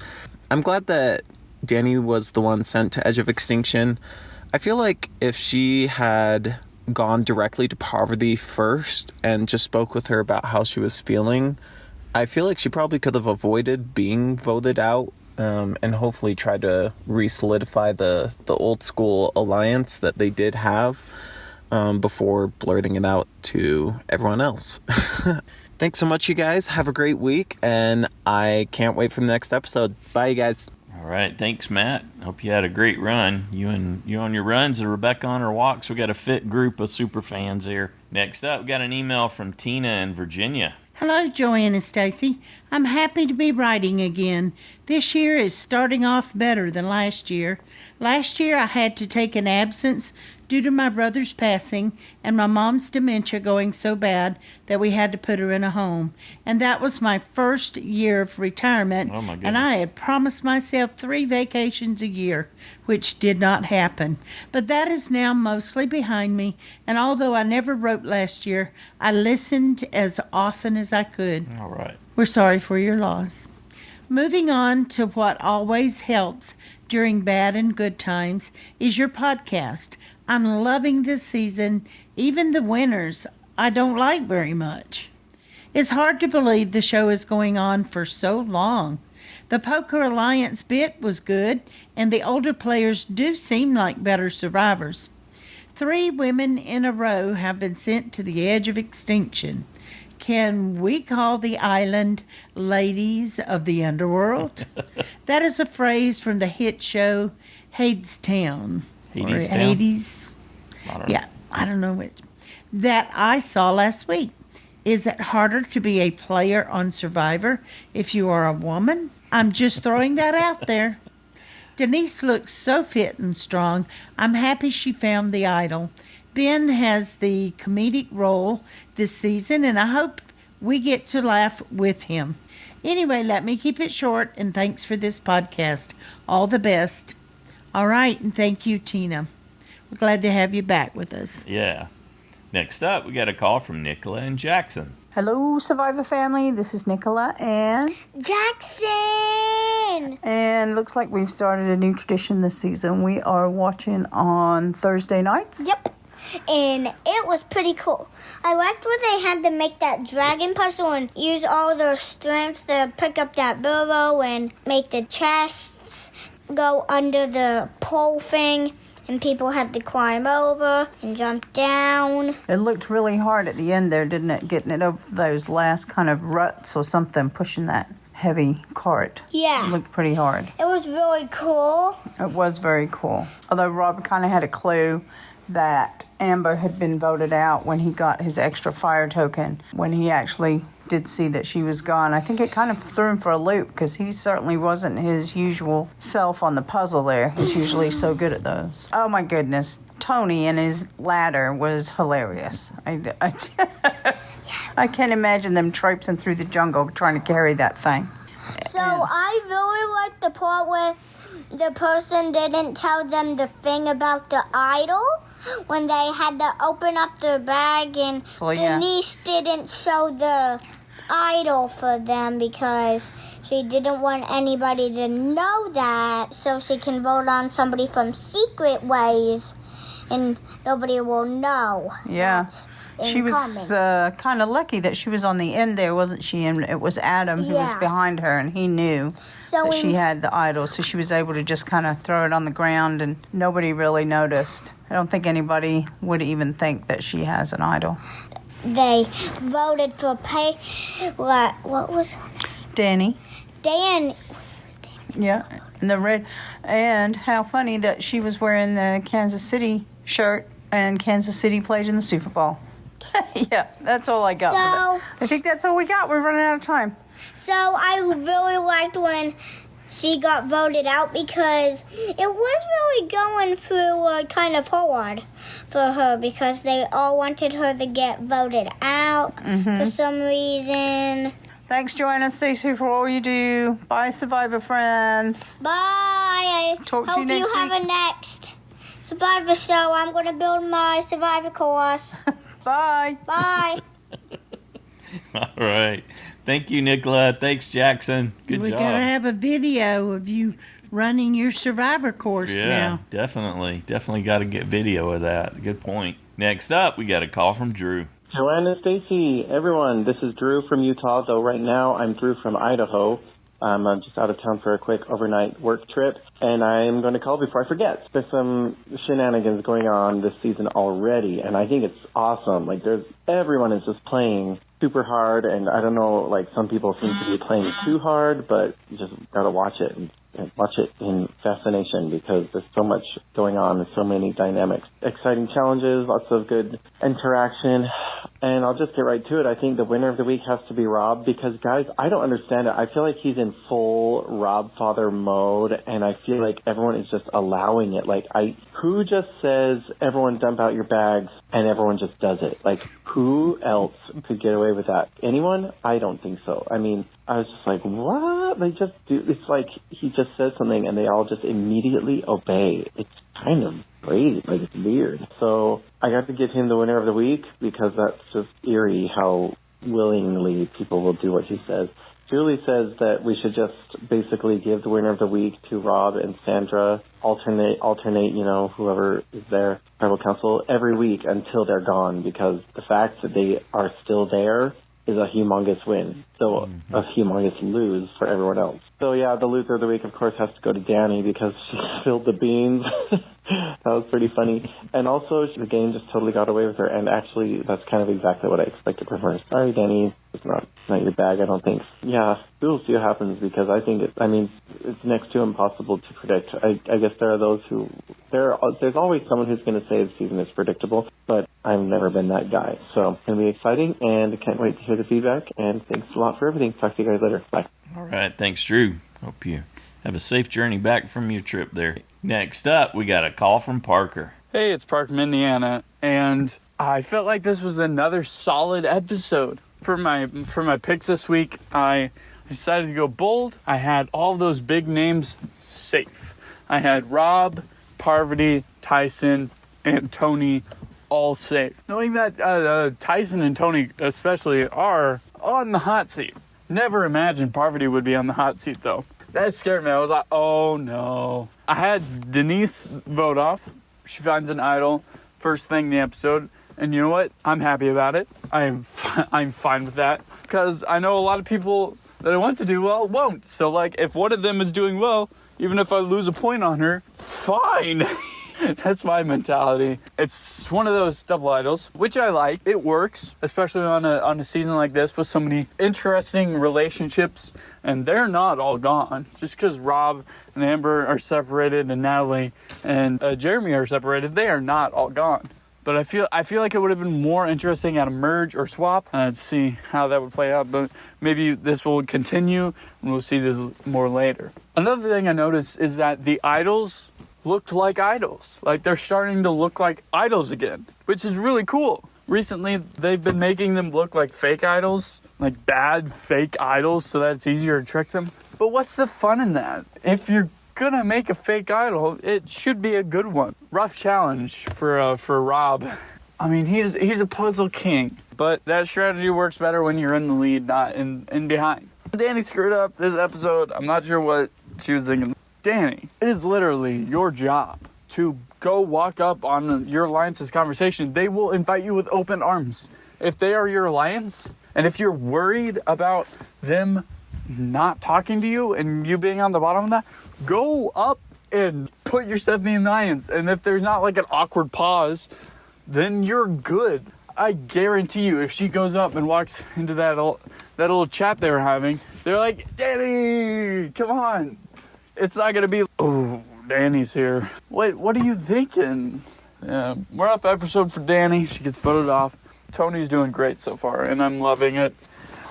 I'm glad that Danny was the one sent to Edge of Extinction. I feel like if she had gone directly to Parvati first and just spoke with her about how she was feeling, I feel like she probably could have avoided being voted out, and hopefully tried to re-solidify the old school alliance that they did have before blurting it out to everyone else. Thanks so much, you guys. Have a great week, and I can't wait for the next episode. Bye, you guys. All right, thanks, Matt. Hope you had a great run. You on your runs and Rebecca on her walks. We got a fit group of super fans here. Next up, we got an email from Tina in Virginia. Hello, Joanne and Stacy. I'm happy to be writing again. This year is starting off better than last year. Last year I had to take an absence due to my brother's passing and my mom's dementia going so bad that we had to put her in a home. And that was my first year of retirement. Oh my goodness. And I had promised myself 3 vacations a year, which did not happen. But that is now mostly behind me. And although I never wrote last year, I listened as often as I could. All right. We're sorry for your loss. Moving on to what always helps during bad and good times is your podcast. I'm loving this season, even the winners I don't like very much. It's hard to believe the show is going on for so long. The Poker Alliance bit was good, and the older players do seem like better survivors. 3 women in a row have been sent to the edge of extinction. Can we call the island ladies of the underworld? That is a phrase from the hit show Hadestown. Hades. I don't know which. That I saw last week. Is it harder to be a player on Survivor if you are a woman? I'm just throwing that out there. Denise looks so fit and strong. I'm happy she found the idol. Ben has the comedic role this season, and I hope we get to laugh with him. Anyway, let me keep it short, and thanks for this podcast. All the best. All right, and thank you, Tina. We're glad to have you back with us. Yeah. Next up, we got a call from Nicola-n-Jackson. Hello, Survivor family. This is Nicola and Jackson. And looks like we've started a new tradition this season. We are watching on Thursday nights. Yep. And it was pretty cool. I liked when they had to make that dragon puzzle and use all their strength to pick up that bilbo and make the chests go under the pole thing. And people had to climb over and jump down. It looked really hard at the end there, didn't it? Getting it over those last kind of ruts or something, pushing that heavy cart. Yeah. It looked pretty hard. It was really cool. It was very cool. Although Rob kind of had a clue that Amber had been voted out when he got his extra fire token. When he actually did see that she was gone, I think it kind of threw him for a loop because he certainly wasn't his usual self on the puzzle there. He's usually so good at those. Oh my goodness. Tony and his ladder was hilarious. I can't imagine them traipsing through the jungle trying to carry that thing. So I really liked the part where the person didn't tell them the thing about the idol when they had to open up their bag, and Denise didn't show the idol for them because she didn't want anybody to know that, so she can vote on somebody from secret ways and nobody will know. Yeah. She was kind of lucky that she was on the end there, wasn't she? And it was Adam who was behind her, and he knew that she had the idol, so she was able to just kind of throw it on the ground, and nobody really noticed. I don't think anybody would even think that she has an idol. They voted for what was her name? Danny. Yeah, and the red, and how funny that she was wearing the Kansas City shirt, and Kansas City played in the Super Bowl. Yeah, that's all I got. So, I think that's all we got. We're running out of time. So I really liked when she got voted out because it was really going through kind of hard for her because they all wanted her to get voted out for some reason. Thanks, Joanna and Stacey, for all you do. Bye, Survivor friends. Bye. I Talk to you next week. Hope you have a next Survivor show. I'm going to build my Survivor course. Bye. Bye. All right. Thank you, Nicola. Thanks, Jackson. Good job. We got to have a video of you running your Survivor course now. Definitely. Definitely got to get video of that. Good point. Next up, we got a call from Drew. Joanna, Stacy, everyone, this is Drew from Utah, though right now I'm Drew from Idaho. I'm just out of town for a quick overnight work trip, and I'm going to call before I forget. There's some shenanigans going on this season already, and I think it's awesome. Like, everyone is just playing super hard, and I don't know, like, some people seem to be playing too hard, but you just got to watch it and watch it in fascination because there's so much going on and so many dynamics. Exciting challenges, lots of good interaction. And I'll just get right to it. I think the winner of the week has to be Rob because, guys, I don't understand it. I feel like he's in full Rob father mode, and I feel like everyone is just allowing it. Like, who just says, everyone dump out your bags, and everyone just does it? Like, who else could get away with that? Anyone? I don't think so. I mean, I was just like, what? They just do. It's like he just says something, and they all just immediately obey. It's kind of crazy. Like, it's weird. So I got to give him the winner of the week because that's just eerie how willingly people will do what he says. Julie says that we should just basically give the winner of the week to Rob and Sandra, alternate, whoever is there, tribal council, every week until they're gone because the fact that they are still there is a humongous win. So a humongous lose for everyone else. So yeah, the loser of the week, of course, has to go to Danny because she spilled the beans. That was pretty funny. And also, the game just totally got away with her. And actually, that's kind of exactly what I expected from her. Sorry, Danny. It's not your bag, I don't think. Yeah, we'll see what happens because I think it's next to impossible to predict. I guess there are those who... There's always someone who's going to say the season is predictable, but I've never been that guy. So it's going to be exciting, and I can't wait to hear the feedback. And thanks a lot for everything. Talk to you guys later. Bye. All right. Thanks, Drew. Hope you have a safe journey back from your trip there. Next up, we got a call from Parker. Hey, it's Parker from Indiana, and I felt like this was another solid episode. For my picks this week, I decided to go bold. I had all those big names safe. I had Rob, Parvati, Tyson, and Tony all safe. Knowing that Tyson and Tony especially are on the hot seat. Never imagined Parvati would be on the hot seat, though. That scared me. I was like, oh, no. I had Denise vote off. She finds an idol first thing in the episode. And you know what? I'm happy about it. I'm fine with that. Because I know a lot of people that I want to do well won't. So, like, if one of them is doing well, even if I lose a point on her, fine. That's my mentality. It's one of those double idols, which I like. It works, especially on a season like this with so many interesting relationships, and they're not all gone. Just because Rob and Amber are separated and Natalie and Jeremy are separated, they are not all gone. But I feel like it would have been more interesting at a merge or swap to see how that would play out. But maybe this will continue, and we'll see this more later. Another thing I noticed is that the idols looked like idols. Like, they're starting to look like idols again, which is really cool. Recently, they've been making them look like fake idols, like bad fake idols, so that it's easier to trick them. But what's the fun in that? If you're gonna make a fake idol, it should be a good one. Rough challenge for Rob. I mean, he's a puzzle king, but that strategy works better when you're in the lead, not in behind. Danny screwed up this episode. I'm not sure what she was thinking. Danny, it is literally your job to go walk up on your alliance's conversation. They will invite you with open arms. If they are your alliance, and if you're worried about them not talking to you and you being on the bottom of that, go up and put yourself in the alliance. And if there's not like an awkward pause, then you're good. I guarantee you, if she goes up and walks into that little chat they were having, they're like, Danny, come on. It's not going to be, oh, Danny's here. What are you thinking? Yeah, we're off episode for Danny. She gets voted off. Tony's doing great so far, and I'm loving it.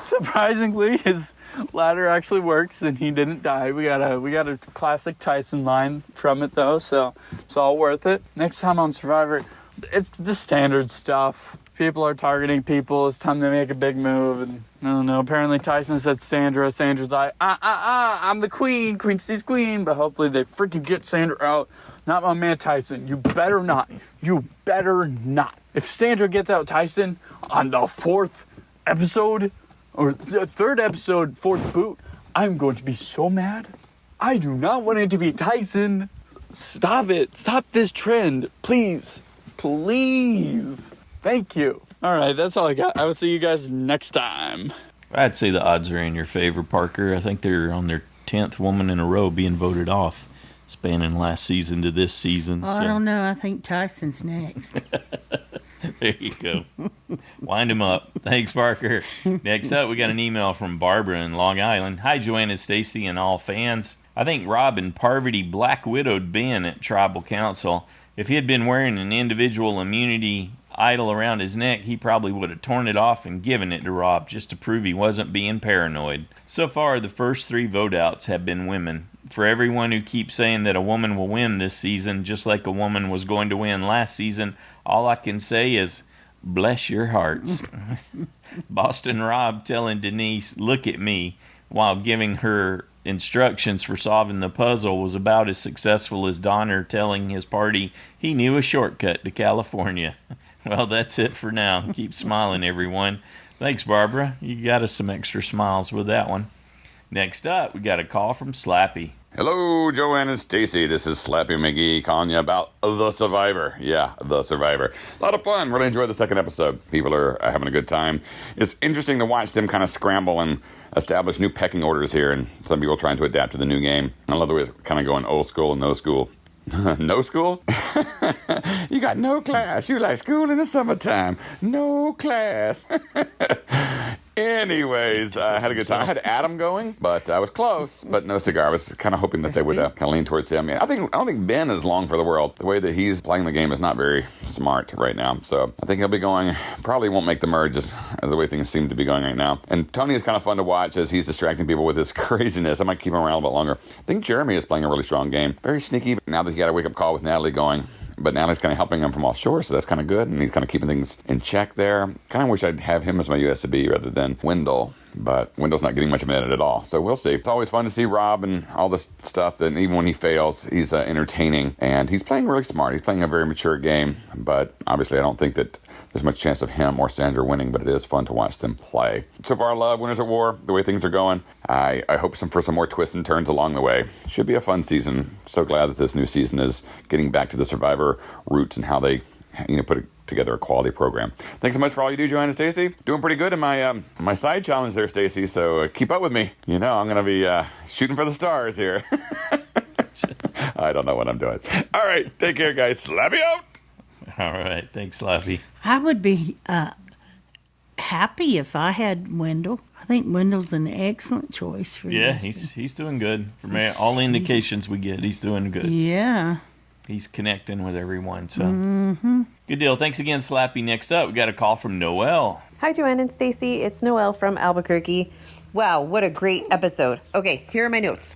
Surprisingly, his ladder actually works, and he didn't die. We got a classic Tyson line from it, though, so it's all worth it. Next time on Survivor, it's the standard stuff. People are targeting people. It's time to make a big move, and I don't know. Apparently, Tyson said Sandra. Sandra's like, I'm the queen. Queen stays queen. But hopefully, they freaking get Sandra out. Not my man Tyson. You better not. You better not. If Sandra gets out Tyson on the 4th episode, or the 3rd episode, 4th boot, I'm going to be so mad. I do not want it to be Tyson. Stop it. Stop this trend. Please. Please. Thank you. All right, that's all I got. I will see you guys next time. I'd say the odds are in your favor, Parker. I think they're on their 10th woman in a row being voted off, spanning last season to this season. Well, I don't know. I think Tyson's next. There you go. Wind him up. Thanks, Parker. Next up, we got an email from Barbara in Long Island. Hi, Joanna, Stacy, and all fans. I think Rob and Parvati black widowed Ben at Tribal Council. If he had been wearing an individual immunity idol around his neck, he probably would have torn it off and given it to Rob just to prove he wasn't being paranoid. So far, the first 3 vote outs have been women. For everyone who keeps saying that a woman will win this season, just like a woman was going to win last season, all I can say is, bless your hearts. Boston Rob telling Denise, look at me, while giving her instructions for solving the puzzle was about as successful as Donner telling his party he knew a shortcut to California. Well, that's it for now. Keep smiling, everyone. Thanks, Barbara. You got us some extra smiles with that one. Next up, we got a call from Slappy. Hello, Joanne and Stacy. This is Slappy McGee calling you about The Survivor. Yeah, The Survivor. A lot of fun. Really enjoyed the 2nd episode. People are having a good time. It's interesting to watch them kind of scramble and establish new pecking orders here, and some people trying to adapt to the new game. I love the way it's kind of going old school and no school. No school? You got no class. You like school in the summertime. No class. Anyways, I had a good time. I had Adam going, but I was close, but no cigar. I was kind of hoping that they would kind of lean towards him. I don't think Ben is long for the world. The way that he's playing the game is not very smart right now. So I think he'll be going, probably won't make the merge just as the way things seem to be going right now. And Tony is kind of fun to watch as he's distracting people with his craziness. I might keep him around a little bit longer. I think Jeremy is playing a really strong game. Very sneaky. Now that he got a wake-up call with Natalie going, but Natalie's kind of helping him from offshore, so that's kind of good, and he's kind of keeping things in check there. Kind of wish I'd have him as my USB rather than Wendell, but Wendell's not getting much of an edit at all, so we'll see. It's always fun to see Rob and all this stuff, that even when he fails, he's entertaining, and he's playing really smart. He's playing a very mature game, but obviously I don't think that there's much chance of him or Sandra winning, but it is fun to watch them play. So far, I love Winners at War, the way things are going. I hope for some more twists and turns along the way. Should be a fun season. So glad that this new season is getting back to the Survivor roots and how they put together a quality program. Thanks so much for all you do, Joanne and Stacy. Doing pretty good in my side challenge there, Stacy, so keep up with me. I'm going to be shooting for the stars here. I don't know what I'm doing. All right, take care, guys. Slappy out. All right, thanks, Slappy. I would be happy if I had Wendell. I think Wendell's an excellent choice for you. Yeah, he's doing good. From all the indications we get, he's doing good. Yeah. He's connecting with everyone, so. Good deal. Thanks again, Slappy. Next up, we got a call from Noelle. Hi, Joanne and Stacy. It's Noelle from Albuquerque. Wow, what a great episode. Okay, here are my notes.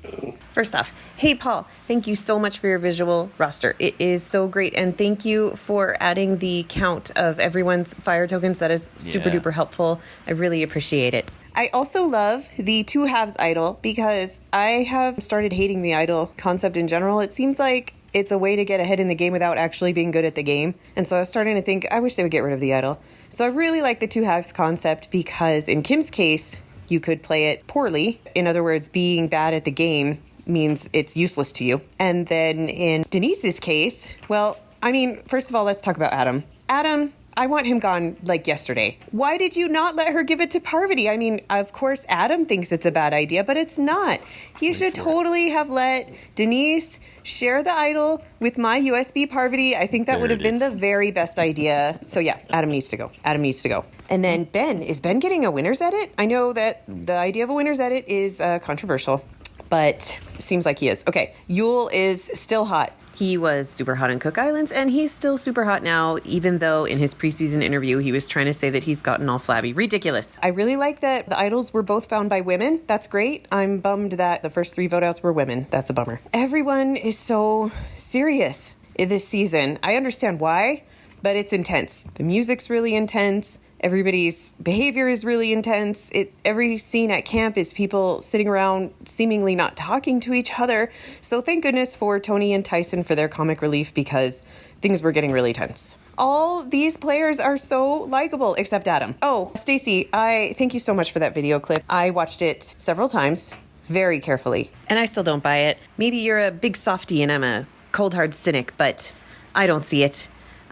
First off, hey, Paul, thank you so much for your visual roster. It is so great, and thank you for adding the count of everyone's fire tokens. That is super duper helpful. I really appreciate it. I also love the two halves idol because I have started hating the idol concept in general. It seems like it's a way to get ahead in the game without actually being good at the game. And so I was starting to think, I wish they would get rid of the idol. So I really like the two halves concept because in Kim's case, you could play it poorly. In other words, being bad at the game means it's useless to you. And then in Denise's case, well, I mean, first of all, let's talk about Adam. Adam, I want him gone like yesterday. Why did you not let her give it to Parvati? I mean, of course, Adam thinks it's a bad idea, but it's not. You should totally have let Denise share the idol with my USB Parvati. I think that would have been the very best idea. So yeah, Adam needs to go. Adam needs to go. And then Ben, is Ben getting a winner's edit? I know that the idea of a winner's edit is controversial, but it seems like he is. Okay, Yule is still hot. He was super hot in Cook Islands, and he's still super hot now, even though in his preseason interview, he was trying to say that he's gotten all flabby. Ridiculous. I really like that the idols were both found by women. That's great. I'm bummed that the first 3 vote outs were women. That's a bummer. Everyone is so serious in this season. I understand why, but it's intense. The music's really intense. Everybody's behavior is really intense. Every scene at camp is people sitting around seemingly not talking to each other. So thank goodness for Tony and Tyson for their comic relief because things were getting really tense. All these players are so likable, except Adam. Oh, Stacy, I thank you so much for that video clip. I watched it several times, very carefully, and I still don't buy it. Maybe you're a big softie and I'm a cold hard cynic, but I don't see it.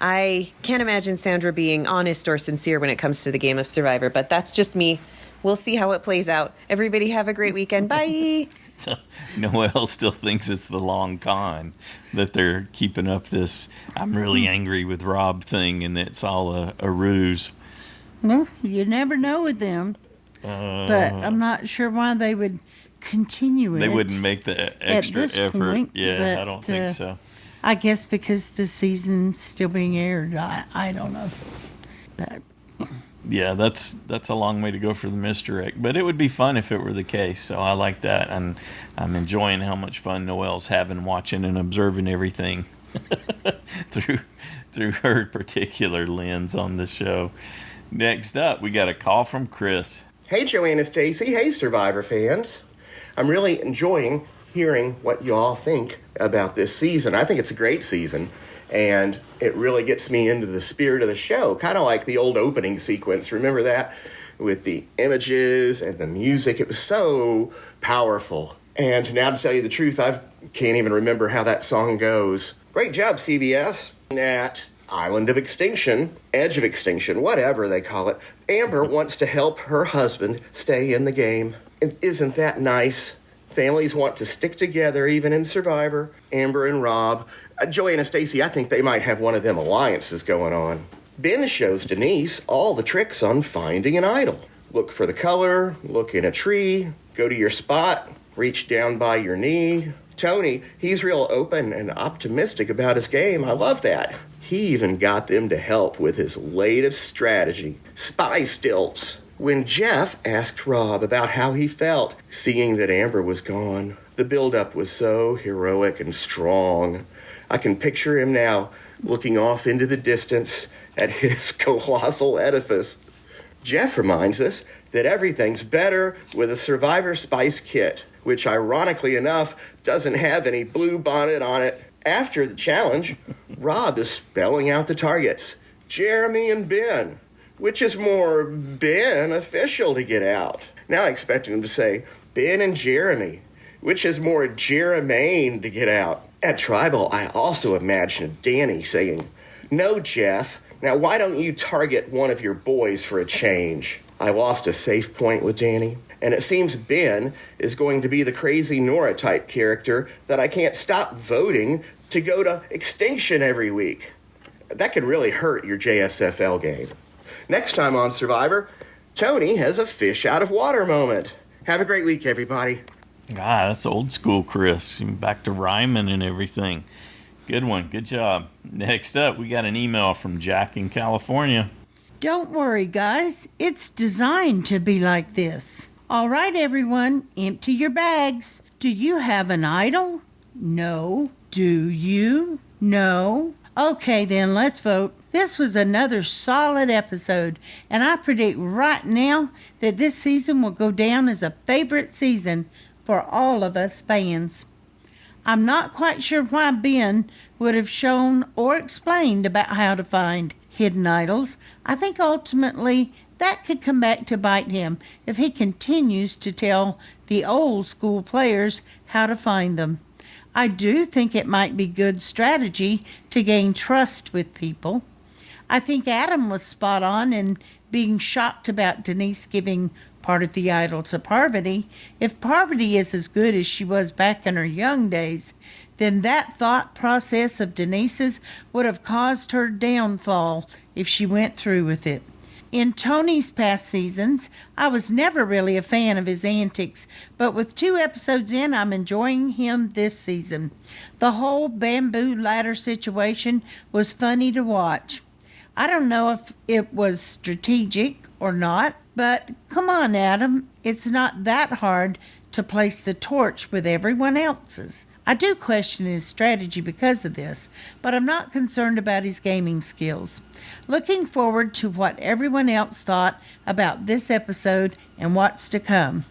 I can't imagine Sandra being honest or sincere when it comes to the game of Survivor, but that's just me. We'll see how it plays out. Everybody have a great weekend. Bye. So Noelle still thinks it's the long con, that they're keeping up this I'm really angry with Rob thing and it's all a ruse. Well, you never know with them. But I'm not sure why they would continue it. They wouldn't make the extra effort. Point, yeah, I don't think so. I guess because the season's still being aired. I don't know. But yeah, that's a long way to go for the misdirect. But it would be fun if it were the case. So I like that. And I'm enjoying how much fun Noelle's having watching and observing everything through her particular lens on the show. Next up, we got a call from Chris. Hey, Joanne and Stacy. Hey, Survivor fans. I'm really enjoying hearing what you all think about this season. I think it's a great season, and it really gets me into the spirit of the show, kind of like the old opening sequence. Remember that? With the images and the music. It was so powerful. And now, to tell you the truth, I can't even remember how that song goes. Great job, CBS. At Island of Extinction, Edge of Extinction, whatever they call it, Amber wants to help her husband stay in the game. And isn't that nice? Families want to stick together, even in Survivor. Amber and Rob. Joanne and Stacy, I think they might have one of them alliances going on. Ben shows Denise all the tricks on finding an idol. Look for the color, look in a tree, go to your spot, reach down by your knee. Tony, he's real open and optimistic about his game. I love that. He even got them to help with his latest strategy, spy stilts. When Jeff asked Rob about how he felt, seeing that Amber was gone, the buildup was so heroic and strong. I can picture him now, looking off into the distance at his colossal edifice. Jeff reminds us that everything's better with a Survivor Spice kit, which ironically enough doesn't have any blue bonnet on it. After the challenge, Rob is spelling out the targets, Jeremy and Ben. Which is more beneficial to get out? Now I expect him to say Ben and Jeremy, which is more Jeremaine to get out. At Tribal, I also imagined Danny saying, no, Jeff, now why don't you target one of your boys for a change? I lost a safe point with Danny, And it seems Ben is going to be the crazy Nora type character that I can't stop voting to go to extinction every week. That could really hurt your JSFL game. Next time on Survivor, Tony has a fish out of water moment. Have a great week, everybody. Ah, that's old school, Chris. Back to rhyming and everything. Good one. Good job. Next up, we got an email from Jack in California. Don't worry, guys. It's designed to be like this. All right, everyone, empty your bags. Do you have an idol? No. Do you? No. Okay, then let's vote. This was another solid episode, and I predict right now that this season will go down as a favorite season for all of us fans. I'm not quite sure why Ben would have shown or explained about how to find hidden idols. I think ultimately that could come back to bite him if he continues to tell the old school players how to find them. I do think it might be good strategy to gain trust with people. I think Adam was spot on in being shocked about Denise giving part of the idol to Parvati. If Parvati is as good as she was back in her young days, then that thought process of Denise's would have caused her downfall if she went through with it. In Tony's past seasons, I was never really a fan of his antics, but with 2 episodes in, I'm enjoying him this season. The whole bamboo ladder situation was funny to watch. I don't know if it was strategic or not, but come on, Adam, it's not that hard to place the torch with everyone else's. I do question his strategy because of this, but I'm not concerned about his gaming skills. Looking forward to what everyone else thought about this episode and what's to come.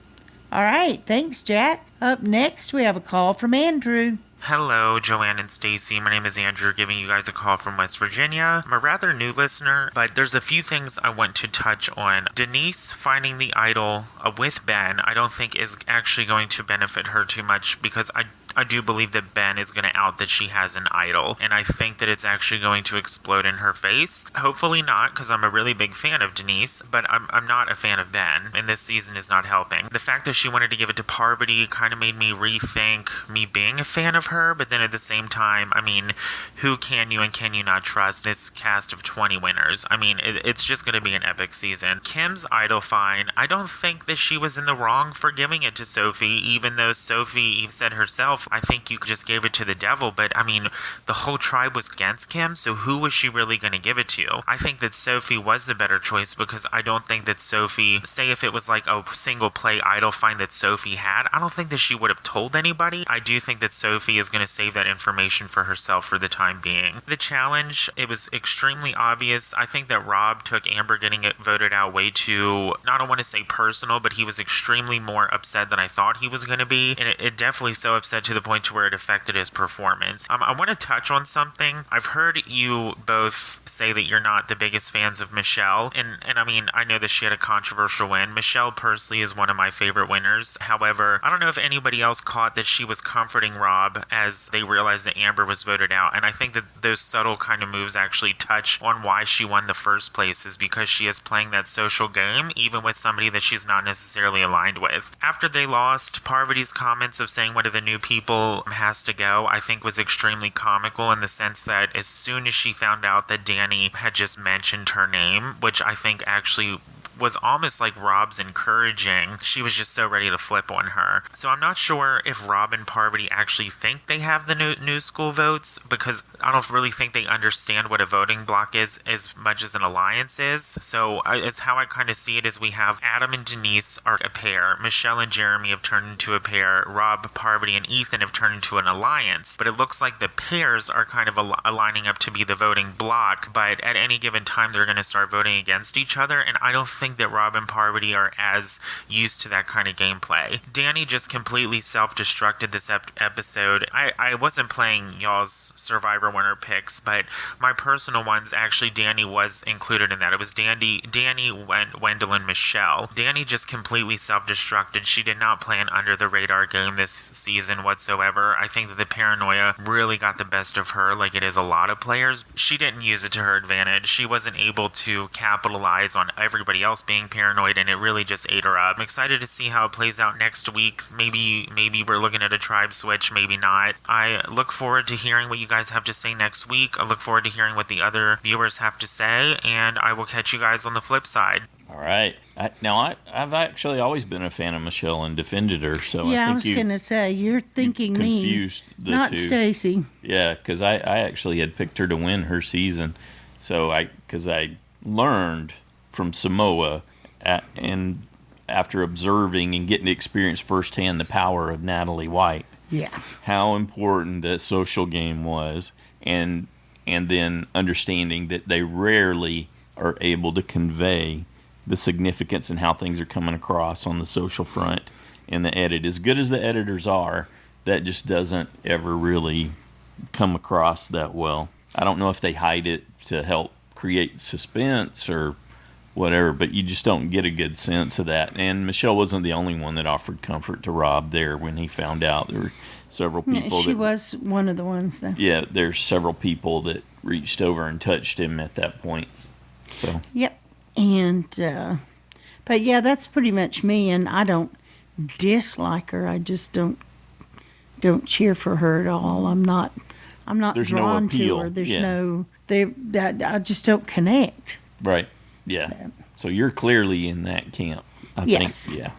All right, thanks, Jack. Up next, we have a call from Andrew. Hello, Joanne and Stacy. My name is Andrew, giving you guys a call from West Virginia. I'm a rather new listener, but there's a few things I want to touch on. Denise finding the idol with Ben, I don't think is actually going to benefit her too much because I do believe that Ben is going to out that she has an idol, and I think that it's actually going to explode in her face. Hopefully not, because I'm a really big fan of Denise, but I'm not a fan of Ben, and this season is not helping. The fact that she wanted to give it to Parvati kind of made me rethink me being a fan of her, but then at the same time, I mean, who can you and can you not trust this cast of 20 winners? I mean, it's just going to be an epic season. Kim's idol find, I don't think that she was in the wrong for giving it to Sophie, even though Sophie said herself, I think you just gave it to the devil, but I mean, the whole tribe was against Kim, so who was she really going to give it to? I think that Sophie was the better choice because I don't think that Sophie, say if it was like a single play idol find that Sophie had, I don't think that she would have told anybody. I do think that Sophie is going to save that information for herself for the time being. The challenge, it was extremely obvious. I think that Rob took Amber getting it voted out way too, I don't want to say personal, but he was extremely more upset than I thought he was going to be, and it definitely so upset to the point to where it affected his performance. I want to touch on something. I've heard you both say that you're not the biggest fans of Michelle, and I mean, I know that she had a controversial win. Michelle personally is one of my favorite winners. However, I don't know if anybody else caught that she was comforting Rob as they realized that Amber was voted out, and I think that those subtle kind of moves actually touch on why she won the first place is because she is playing that social game, even with somebody that she's not necessarily aligned with. After they lost, Parvati's comments of saying one of the new people has to go, I think was extremely comical in the sense that as soon as she found out that Danny had just mentioned her name, which I think actually was almost like Rob's encouraging, she was just so ready to flip on her. So I'm not sure if Rob and Parvati actually think they have the new school votes, because I don't really think they understand what a voting block is as much as an alliance is. So as how I kind of see it is we have Adam and Denise are a pair, Michelle and Jeremy have turned into a pair, Rob, Parvati, and Ethan have turned into an alliance, but it looks like the pairs are kind of aligning up to be the voting block, but at any given time they're going to start voting against each other, and I don't think that Rob and Parvati are as used to that kind of gameplay. Danny just completely self-destructed this episode. I wasn't playing y'all's Survivor winner picks, but my personal ones, actually, Danny was included in that. It was Danny, Wendell, and Michelle. Danny just completely self-destructed. She did not play an under-the-radar game this season whatsoever. I think that the paranoia really got the best of her, like it is a lot of players. She didn't use it to her advantage. She wasn't able to capitalize on everybody else being paranoid, and it really just ate her up. I'm excited to see how it plays out next week. Maybe we're looking at a tribe switch, maybe not. I look forward to hearing what you guys have to say next week. I look forward to hearing what the other viewers have to say, and I will catch you guys on the flip side. All right. I've actually always been a fan of Michelle and defended her, so Yeah, I I think was going to say, you're thinking me, confused the not two. Stacy. Yeah, because I actually had picked her to win her season. So because I learned from Samoa and after observing and getting to experience firsthand the power of Natalie White. Yeah. How important that social game was, and then understanding that they rarely are able to convey the significance and how things are coming across on the social front in the edit. As good as the editors are, that just doesn't ever really come across that well. I don't know if they hide it to help create suspense or whatever, but you just don't get a good sense of that. And Michelle wasn't the only one that offered comfort to Rob there when he found out. There were several people. She was one of the ones, though. Yeah, there's several people that reached over and touched him at that point. So. Yep. And, but yeah, that's pretty much me. And I don't dislike her. I just don't cheer for her at all. I'm not There's drawn no appeal. to her. There's Yeah. I just don't connect. Right. Yeah. So you're clearly in that camp. I Yes. think. Yeah.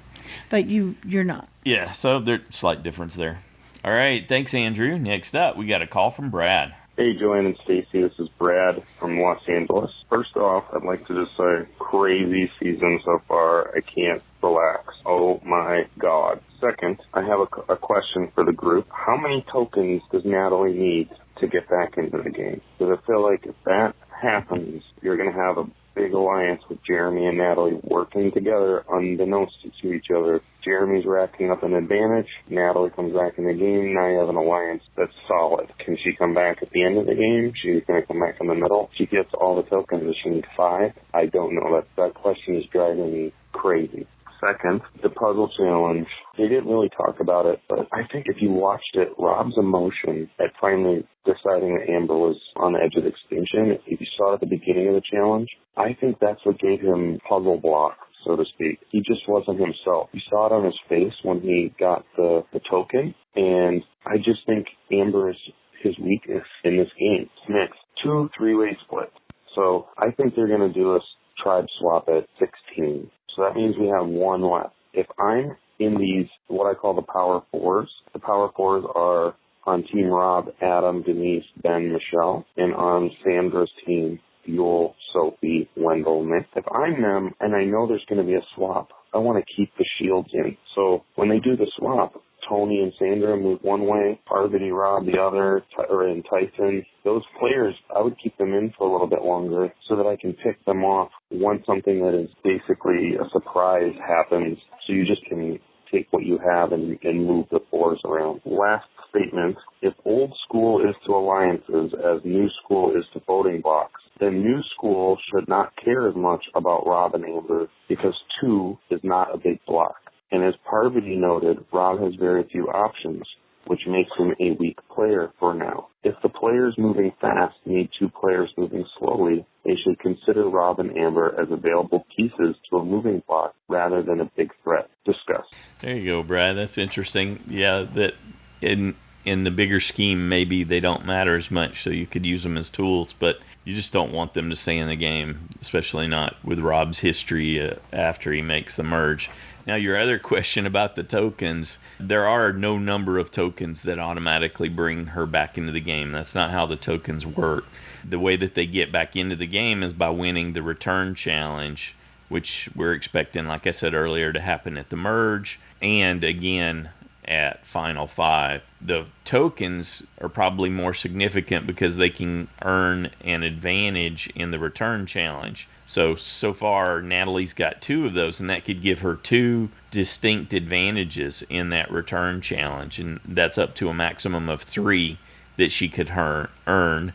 But you're not. Yeah. So there's slight difference there. All right. Thanks, Andrew. Next up, we got a call from Brad. Hey, Joanne and Stacy, this is Brad from Los Angeles. First off, I'd like to just say, crazy season so far. I can't relax. Oh my God. Second, I have a question for the group. How many tokens does Natalie need to get back into the game? Because I feel like if that happens, you're going to have a big alliance with Jeremy and Natalie working together unbeknownst to each other. Jeremy's racking up an advantage. Natalie comes back in the game. Now you have an alliance that's solid. Can she come back at the end of the game? She's going to come back in the middle. She gets all the tokens. Does she need 5? I don't know. That question is driving me crazy. Second, the puzzle challenge. They didn't really talk about it, but I think if you watched it, Rob's emotion at finally deciding that Amber was on the edge of extinction, if you saw it at the beginning of the challenge, I think that's what gave him puzzle block, so to speak. He just wasn't himself. You saw it on his face when he got the token, and I just think Amber is his weakness in this game. Next, 2 3-way splits. So I think they're going to do a tribe swap at 16. So that means we have 1 left. If I'm in these, what I call the Power Fours, the Power Fours are on Team Rob, Adam, Denise, Ben, Michelle, and on Sandra's team, Yule, Sophie, Wendell, Nick. If I'm them and I know there's going to be a swap, I want to keep the shields in. So when they do the swap, Tony and Sandra move one way, Parvati, Rob the other, and Tyson. Those players, I would keep them in for a little bit longer so that I can pick them off once something that is basically a surprise happens. So you just can take what you have and move the 4s around. Last statement, if old school is to alliances as new school is to voting blocks, then new school should not care as much about Rob and Amber because 2 is not a big block. And as Parvati noted, Rob has very few options, which makes him a weak player for now. If the players moving fast need 2 players moving slowly, they should consider Rob and Amber as available pieces to a moving block rather than a big threat. Discuss. There you go, Brad. That's interesting. Yeah, that in the bigger scheme, maybe they don't matter as much, so you could use them as tools, but you just don't want them to stay in the game, especially not with Rob's history after he makes the merge. Now, your other question about the tokens, there are no number of tokens that automatically bring her back into the game. That's not how the tokens work. The way that they get back into the game is by winning the return challenge, which we're expecting, like I said earlier, to happen at the merge and again at Final 5. The tokens are probably more significant because they can earn an advantage in the return challenge. So far, Natalie's got 2 of those, and that could give her 2 distinct advantages in that return challenge, and that's up to a maximum of 3 that she could earn.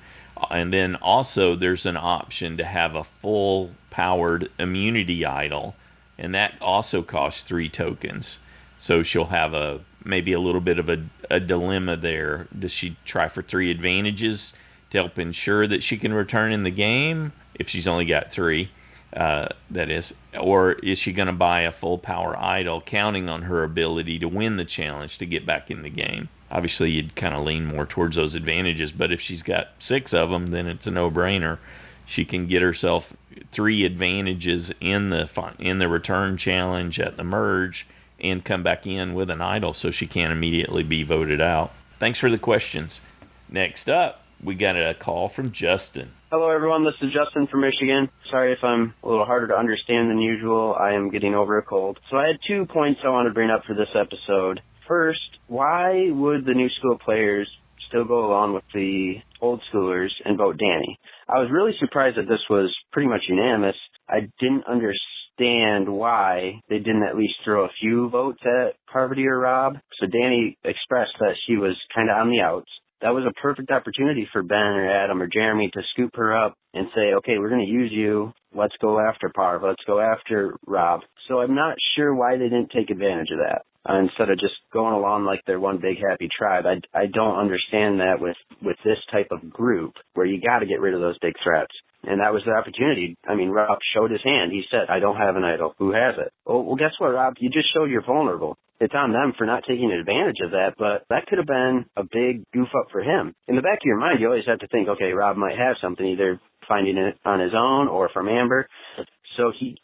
And then also there's an option to have a full powered immunity idol, and that also costs 3 tokens. So she'll have maybe a little bit of a dilemma there. Does she try for 3 advantages to help ensure that she can return in the game, if she's only got 3, that is? Or is she going to buy a full power idol, counting on her ability to win the challenge to get back in the game? Obviously, you'd kind of lean more towards those advantages, but if she's got 6 of them, then it's a no-brainer. She can get herself 3 advantages in the return challenge at the merge and come back in with an idol, so she can't immediately be voted out. Thanks for the questions. Next up, we got a call from Justin. Hello, everyone. This is Justin from Michigan. Sorry if I'm a little harder to understand than usual. I am getting over a cold. So I had 2 points I want to bring up for this episode. First, why would the new school players still go along with the old schoolers and vote Danny? I was really surprised that this was pretty much unanimous. I didn't understand why they didn't at least throw a few votes at Parvati or Rob. So Danny expressed that she was kind of on the outs. That was a perfect opportunity for Ben or Adam or Jeremy to scoop her up and say, okay, we're going to use you. Let's go after Parv. Let's go after Rob. So I'm not sure why they didn't take advantage of that. Instead of just going along like they're one big happy tribe. I don't understand that with this type of group where you got to get rid of those big threats. And that was the opportunity. I mean, Rob showed his hand. He said, I don't have an idol. Who has it? Oh, well, guess what, Rob? You just showed you're vulnerable. It's on them for not taking advantage of that, but that could have been a big goof up for him. In the back of your mind, you always have to think, okay, Rob might have something, either finding it on his own or from Amber. So he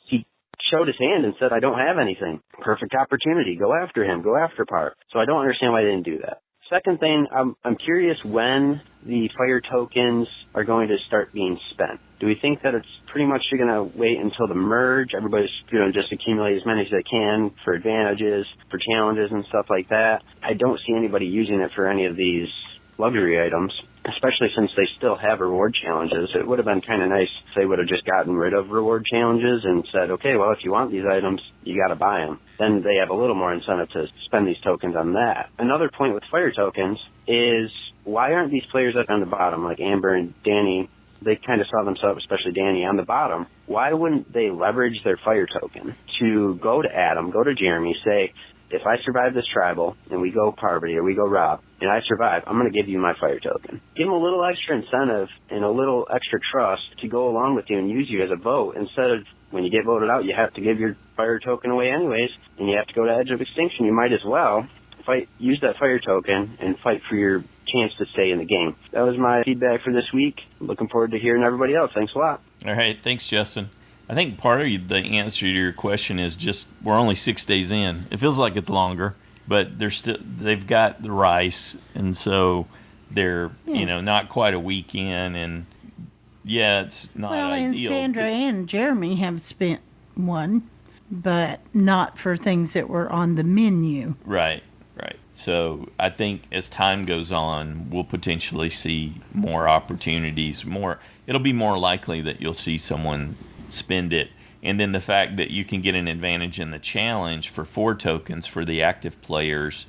showed his hand and said, I don't have anything. Perfect opportunity. Go after him. Go after Parv. So I don't understand why they didn't do that. Second thing, I'm curious when the fire tokens are going to start being spent. Do we think that it's pretty much going to wait until the merge? Everybody's going to just accumulate as many as they can for advantages, for challenges and stuff like that. I don't see anybody using it for any of these luxury items, especially since they still have reward challenges. It would have been kind of nice if they would have just gotten rid of reward challenges and said, okay, well, if you want these items, you got to buy them. Then they have a little more incentive to spend these tokens on that. Another point with fire tokens is, why aren't these players up on the bottom, like Amber and Danny? They kind of saw themselves, especially Danny, on the bottom. Why wouldn't they leverage their fire token to go to Adam, go to Jeremy, say, if I survive this tribal and we go Parvati or we go Rob and I survive, I'm going to give you my fire token. Give them a little extra incentive and a little extra trust to go along with you and use you as a vote, instead of when you get voted out, you have to give your fire token away anyways, and you have to go to edge of extinction. You might as well use that fire token and fight for your chance to stay in the game. That was my feedback for this week. Looking forward to hearing everybody else. Thanks a lot. All right. Thanks, Justin. I think part of the answer to your question is just we're only 6 days in. It feels like it's longer, but they've got the rice, and so they're not quite a week in, and it's not ideal. And Sandra and Jeremy have spent one, but not for things that were on the menu. Right. So I think as time goes on, we'll potentially see more opportunities. It'll be more likely that you'll see someone spend it. And then the fact that you can get an advantage in the challenge for 4 tokens for the active players,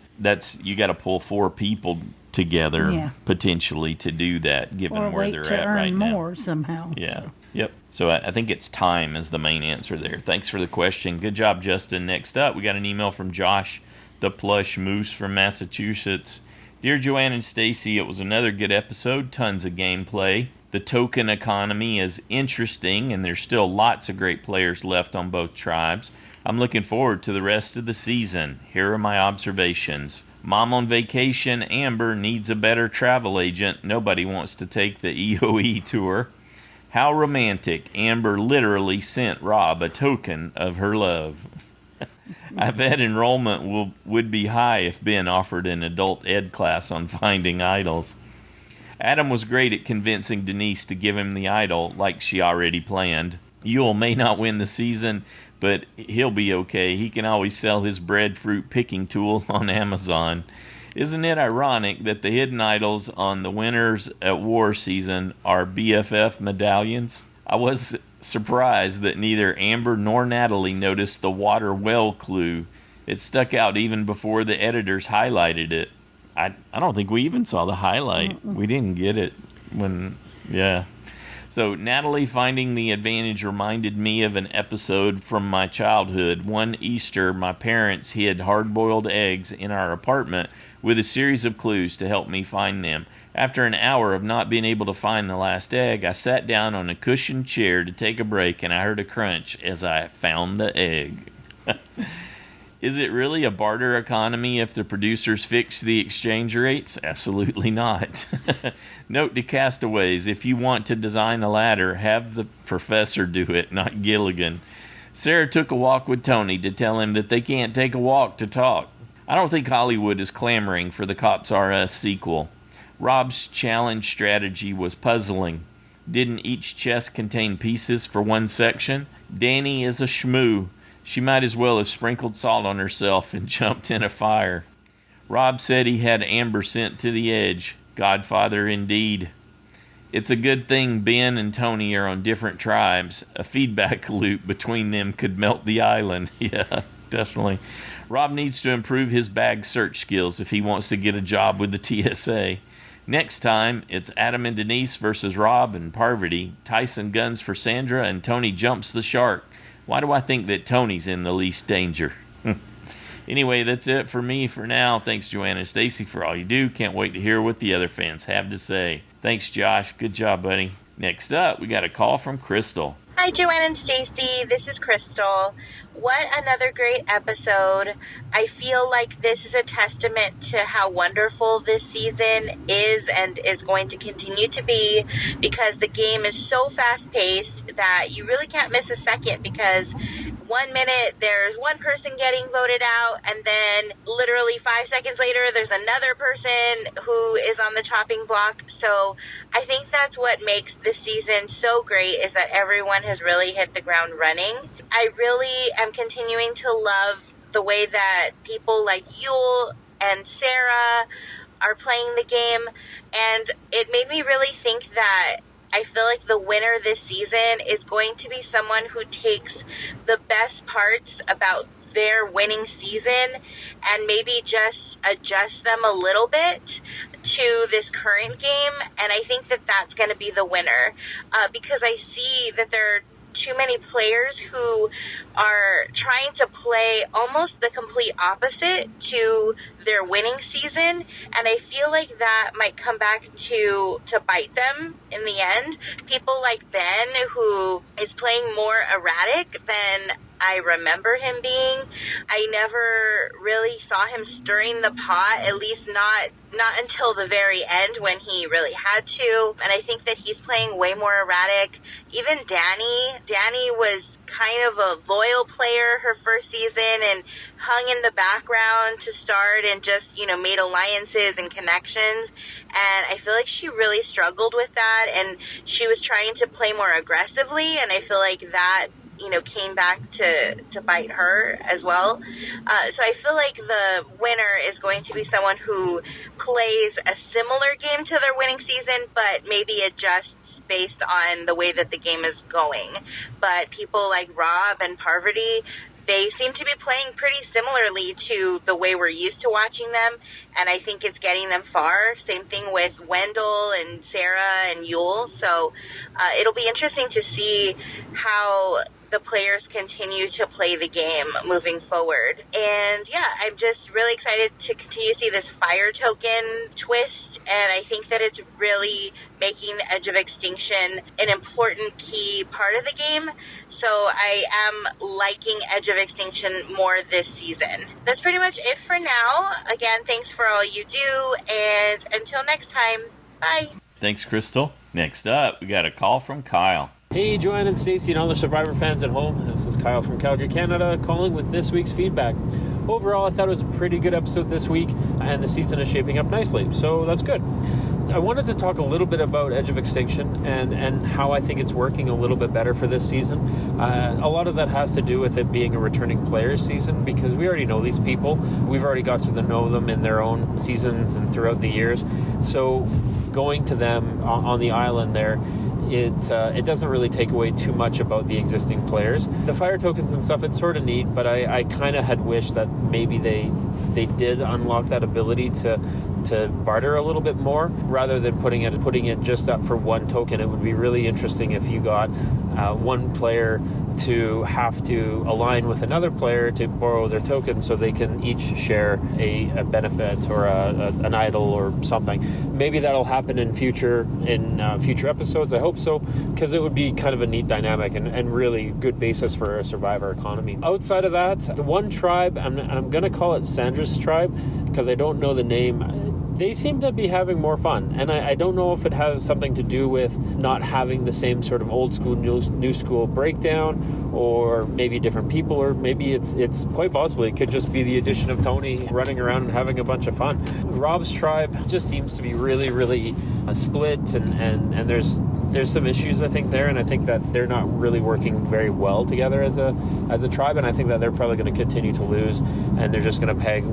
you got to pull 4 people together potentially to do that, given where they're at right now. Or wait to earn more somehow. Yeah. So. Yep. So I think it's time is the main answer there. Thanks for the question. Good job, Justin. Next up, we got an email from Josh, the Plush Moose from Massachusetts. Dear Joanne and Stacy, it was another good episode. Tons of gameplay. The token economy is interesting, and there's still lots of great players left on both tribes. I'm looking forward to the rest of the season. Here are my observations. Mom on vacation, Amber needs a better travel agent. Nobody wants to take the EOE tour. How romantic. Amber literally sent Rob a token of her love. I bet enrollment would be high if Ben offered an adult ed class on finding idols. Adam was great at convincing Denise to give him the idol like she already planned. Yule may not win the season, but he'll be okay. He can always sell his breadfruit picking tool on Amazon. Isn't it ironic that the hidden idols on the Winners at War season are BFF medallions? I was surprised that neither Amber nor Natalie noticed the water well clue. It stuck out even before the editors highlighted it. I don't think we even saw the highlight. We didn't get it yeah. So Natalie finding the advantage reminded me of an episode from my childhood. One Easter, my parents hid hard-boiled eggs in our apartment with a series of clues to help me find them. After an hour of not being able to find the last egg, I sat down on a cushioned chair to take a break, and I heard a crunch as I found the egg. Is it really a barter economy if the producers fix the exchange rates? Absolutely not. Note to castaways, if you want to design a ladder, have the professor do it, not Gilligan. Sarah took a walk with Tony to tell him that they can't take a walk to talk. I don't think Hollywood is clamoring for the Cops R Us sequel. Rob's challenge strategy was puzzling. Didn't each chest contain pieces for one section? Danny is a shmoo. She might as well have sprinkled salt on herself and jumped in a fire. Rob said he had Amber sent to the edge. Godfather indeed. It's a good thing Ben and Tony are on different tribes. A feedback loop between them could melt the island. Yeah, definitely. Rob needs to improve his bag search skills if he wants to get a job with the TSA. Next time, it's Adam and Denise versus Rob and Parvati. Tyson guns for Sandra and Tony jumps the shark. Why do I think that Tony's in the least danger? Anyway, that's it for me for now. Thanks, Joanna and Stacy, for all you do. Can't wait to hear what the other fans have to say. Thanks, Josh. Good job, buddy. Next up, we got a call from Krystle. Hi, Joanna and Stacy. This is Krystle. What another great episode. I feel like this is a testament to how wonderful this season is and is going to continue to be, because the game is so fast-paced that you really can't miss a second, because 1 minute there's one person getting voted out, and then literally 5 seconds later there's another person who is on the chopping block. So I think that's what makes this season so great, is that everyone has really hit the ground running. I really am continuing to love the way that people like Yule and Sarah are playing the game, and it made me really think that I feel like the winner this season is going to be someone who takes the best parts about their winning season and maybe just adjust them a little bit to this current game. And I think that that's going to be the winner, because I see that there are too many players who are trying to play almost the complete opposite to their winning season, and I feel like that might come back to bite them in the end. People like Ben, who is playing more erratic than I remember him being. I never really saw him stirring the pot, at least not until the very end when he really had to. And I think that he's playing way more erratic. Even Danny was kind of a loyal player her first season and hung in the background to start and just, made alliances and connections. And I feel like she really struggled with that, and she was trying to play more aggressively, and I feel like that came back to bite her as well. So I feel like the winner is going to be someone who plays a similar game to their winning season, but maybe adjusts based on the way that the game is going. But people like Rob and Parvati, they seem to be playing pretty similarly to the way we're used to watching them, and I think it's getting them far. Same thing with Wendell and Sarah and Yule. So it'll be interesting to see how the players continue to play the game moving forward. And yeah, I'm just really excited to continue to see this fire token twist, and I think that it's really making the Edge of Extinction an important key part of the game. So I am liking Edge of Extinction more this season. That's pretty much it for now. Again, thanks for all you do, and until next time, bye. Thanks, Krystle. Next up, we got a call from Kyle. Hey, Joanne and Stacy and all the Survivor fans at home. This is Kyle from Calgary, Canada, calling with this week's feedback. Overall, I thought it was a pretty good episode this week, and the season is shaping up nicely, so that's good. I wanted to talk a little bit about Edge of Extinction and how I think it's working a little bit better for this season. A lot of that has to do with it being a returning players season, because we already know these people. We've already got to know them in their own seasons and throughout the years. So going to them on the island there, it doesn't really take away too much about the existing players. The fire tokens and stuff, it's sort of neat, but I kind of had wished that maybe they did unlock that ability to barter a little bit more rather than putting it just up for one token. It would be really interesting if you got one player to have to align with another player to borrow their token so they can each share a benefit or an idol or something. Maybe that'll happen in future episodes. I hope so, because it would be kind of a neat dynamic and really good basis for a survivor economy. Outside of that, the one tribe, I'm going to call it Sandra's tribe because I don't know the name. They seem to be having more fun, and I don't know if it has something to do with not having the same sort of old school, new school breakdown, or maybe different people, or maybe it's quite possibly it could just be the addition of Tony running around and having a bunch of fun. Rob's tribe just seems to be really, really split, and there's some issues I think there, and I think that they're not really working very well together as a tribe, and I think that they're probably going to continue to lose, and they're just going to peg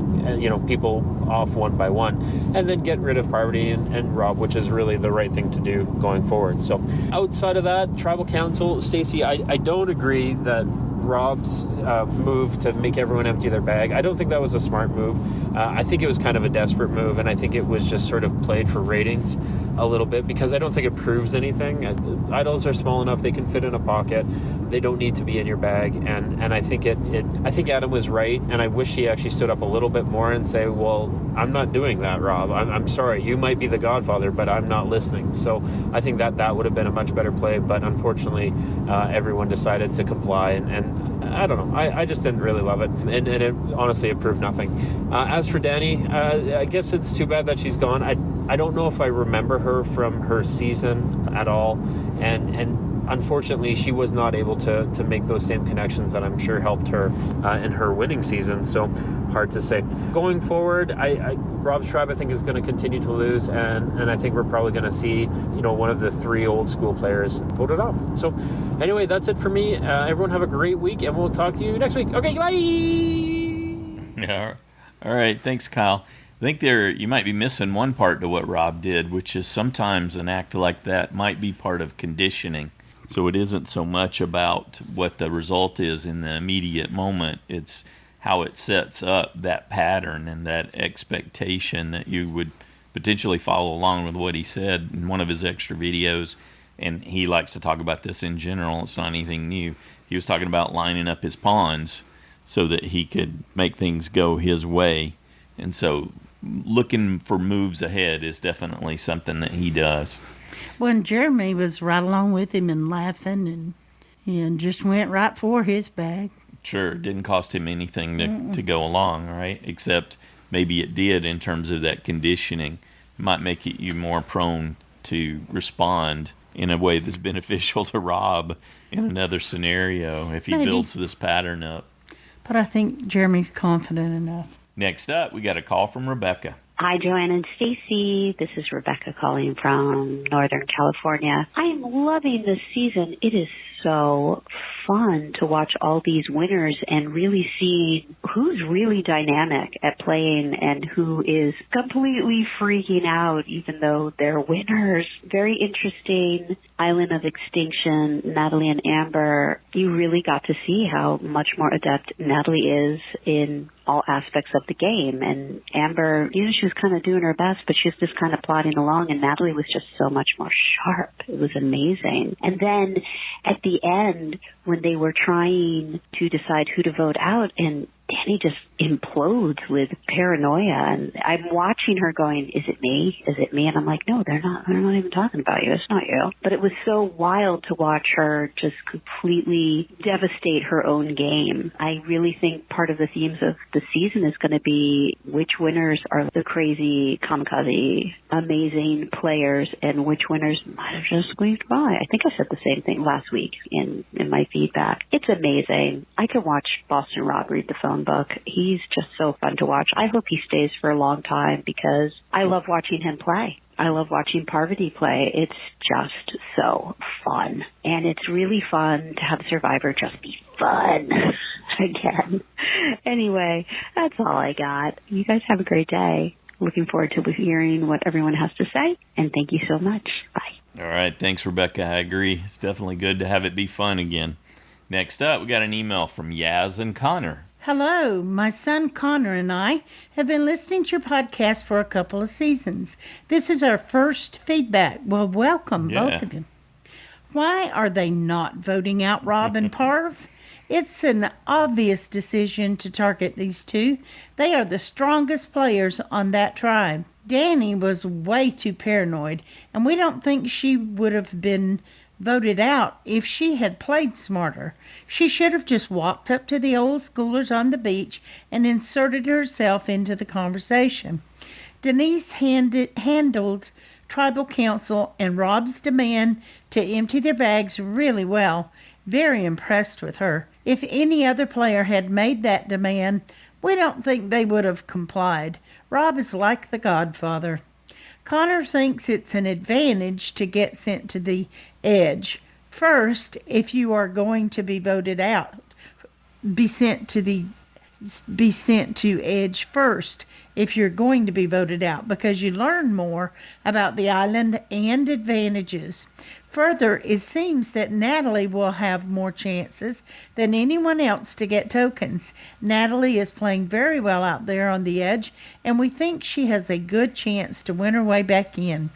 people off one by one, and then get rid of Parvati and Rob, which is really the right thing to do going forward. So outside of that, tribal council, Stacey, I don't agree that Rob's move to make everyone empty their bag, I don't think that was a smart move. I think it was kind of a desperate move, and I think it was just sort of played for ratings a little bit, because I don't think it proves anything. Idols are small enough, they can fit in a pocket, they don't need to be in your bag, and I think I think Adam was right, and I wish he actually stood up a little bit more and say, well, I'm not doing that, Rob. I'm sorry, you might be the godfather, but I'm not listening. So I think that would have been a much better play, but unfortunately everyone decided to comply, and I don't know. I just didn't really love it, and it honestly it proved nothing. As for Danny, I guess it's too bad that she's gone. I don't know if I remember her from her season at all, and unfortunately she was not able to make those same connections that I'm sure helped her in her winning season. So hard to say. Going forward, Rob's tribe I think is going to continue to lose, and I think we're probably going to see one of the three old school players voted off. So anyway, that's it for me. Everyone have a great week, and we'll talk to you next week. Okay, bye. Yeah. All right. Thanks, Kyle. I think you might be missing one part to what Rob did, which is sometimes an act like that might be part of conditioning. So it isn't so much about what the result is in the immediate moment. It's how it sets up that pattern and that expectation that you would potentially follow along with what he said in one of his extra videos. And he likes to talk about this in general. It's not anything new. He was talking about lining up his pawns so that he could make things go his way. And so looking for moves ahead is definitely something that he does. Well, and Jeremy was right along with him and laughing and just went right for his bag. Sure, it didn't cost him anything to go along, right? Except maybe it did in terms of that conditioning. It might make you more prone to respond in a way that's beneficial to Rob in another scenario if he builds this pattern up. But I think Jeremy's confident enough. Next up, we got a call from Rebecca. Hi, Joanne and Stacy. This is Rebecca calling from Northern California. I am loving this season. It is so fun to watch all these winners and really see who's really dynamic at playing and who is completely freaking out even though they're winners. Very interesting. Island of Extinction, Natalie and Amber. You really got to see how much more adept Natalie is in all aspects of the game. And Amber, she was kind of doing her best, but she was just kind of plodding along, and Natalie was just so much more sharp. It was amazing. And then at the end, when they were trying to decide who to vote out, and Danny just implodes with paranoia, and I'm watching her going, is it me? Is it me? And I'm like, no, they're not even talking about you. It's not you. But it was so wild to watch her just completely devastate her own game. I really think part of the themes of the season is going to be which winners are the crazy, kamikaze, amazing players, and which winners might have just squeezed by. I think I said the same thing last week in my feedback. It's amazing. I could watch Boston Rob read the phone book. He's just so fun to watch. I hope he stays for a long time because I love watching him play. I love watching Parvati play. It's just so fun. And it's really fun to have Survivor just be fun again. Anyway, that's all I got. You guys have a great day. Looking forward to hearing what everyone has to say. And thank you so much. Bye. All right, thanks, Rebecca. I agree. It's definitely good to have it be fun again. Next up, we got an email from Yazz-n-Conner. Hello, my son Connor and I have been listening to your podcast for a couple of seasons. This is our first feedback. Well, welcome, both of you. Why are they not voting out Rob and Parv? It's an obvious decision to target these two. They are the strongest players on that tribe. Danny was way too paranoid, and we don't think she would have been voted out if she had played smarter. She should have just walked up to the old schoolers on the beach and inserted herself into the conversation. Denise handled tribal council and Rob's demand to empty their bags really well. Very impressed with her. If any other player had made that demand, we don't think they would have complied. Rob is like the Godfather. Connor thinks it's an advantage to get sent to the edge. First, if you are going to be voted out, be sent to edge first if you're going to be voted out, because you learn more about the island and advantages. Further, it seems that Natalie will have more chances than anyone else to get tokens. Natalie is playing very well out there on the edge, and we think she has a good chance to win her way back in.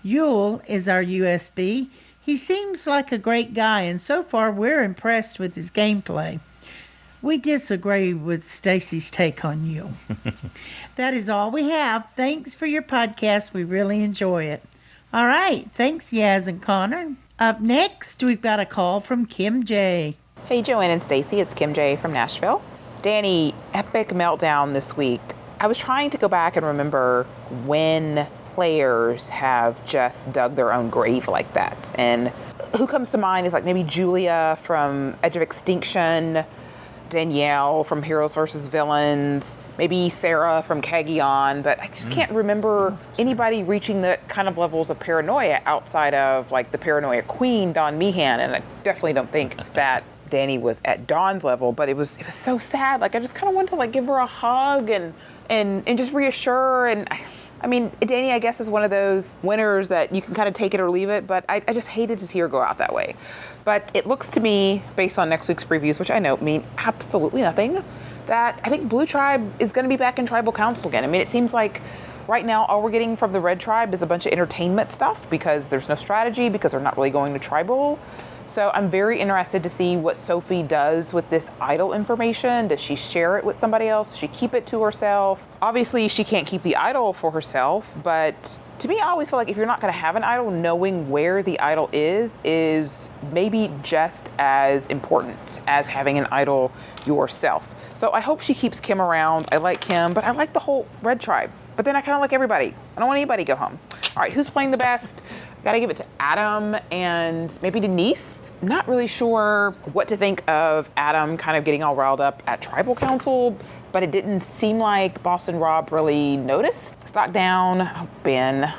Yule is our USB. He seems like a great guy, and so far we're impressed with his gameplay. We disagree with Stacy's take on Yule. That is all we have. Thanks for your podcast. We really enjoy it. All right. Thanks, Yazz-n-Conner. Up next, we've got a call from KimJ. Hey, Joanne and Stacy. It's KimJ from Nashville. Danny, epic meltdown this week. I was trying to go back and remember when players have just dug their own grave like that. And who comes to mind is like maybe Julia from Edge of Extinction, Danielle from Heroes vs. Villains, maybe Sarah from Cagayan, but I just can't remember anybody reaching the kind of levels of paranoia outside of like the paranoia queen, Dawn Meehan, and I definitely don't think that Danny was at Dawn's level, but it was so sad. Like I just kind of wanted to like give her a hug and just reassure. And I mean, Danny, I guess, is one of those winners that you can kind of take it or leave it, but I just hated to see her go out that way. But it looks to me, based on next week's previews, which I know mean absolutely nothing, that I think Blue Tribe is going to be back in tribal council again. I mean, it seems like right now all we're getting from the Red Tribe is a bunch of entertainment stuff because there's no strategy, because they're not really going to tribal. So I'm very interested to see what Sophie does with this idol information. Does she share it with somebody else? Does she keep it to herself? Obviously, she can't keep the idol for herself, but to me, I always feel like if you're not going to have an idol, knowing where the idol is maybe just as important as having an idol yourself. So I hope she keeps Kim around. I like Kim, but I like the whole Red Tribe. But then I kind of like everybody. I don't want anybody to go home. All right, who's playing the best? Got to give it to Adam and maybe Denise. Not really sure what to think of Adam kind of getting all riled up at tribal council, but it didn't seem like Boston Rob really noticed. Stock down. Oh, Ben.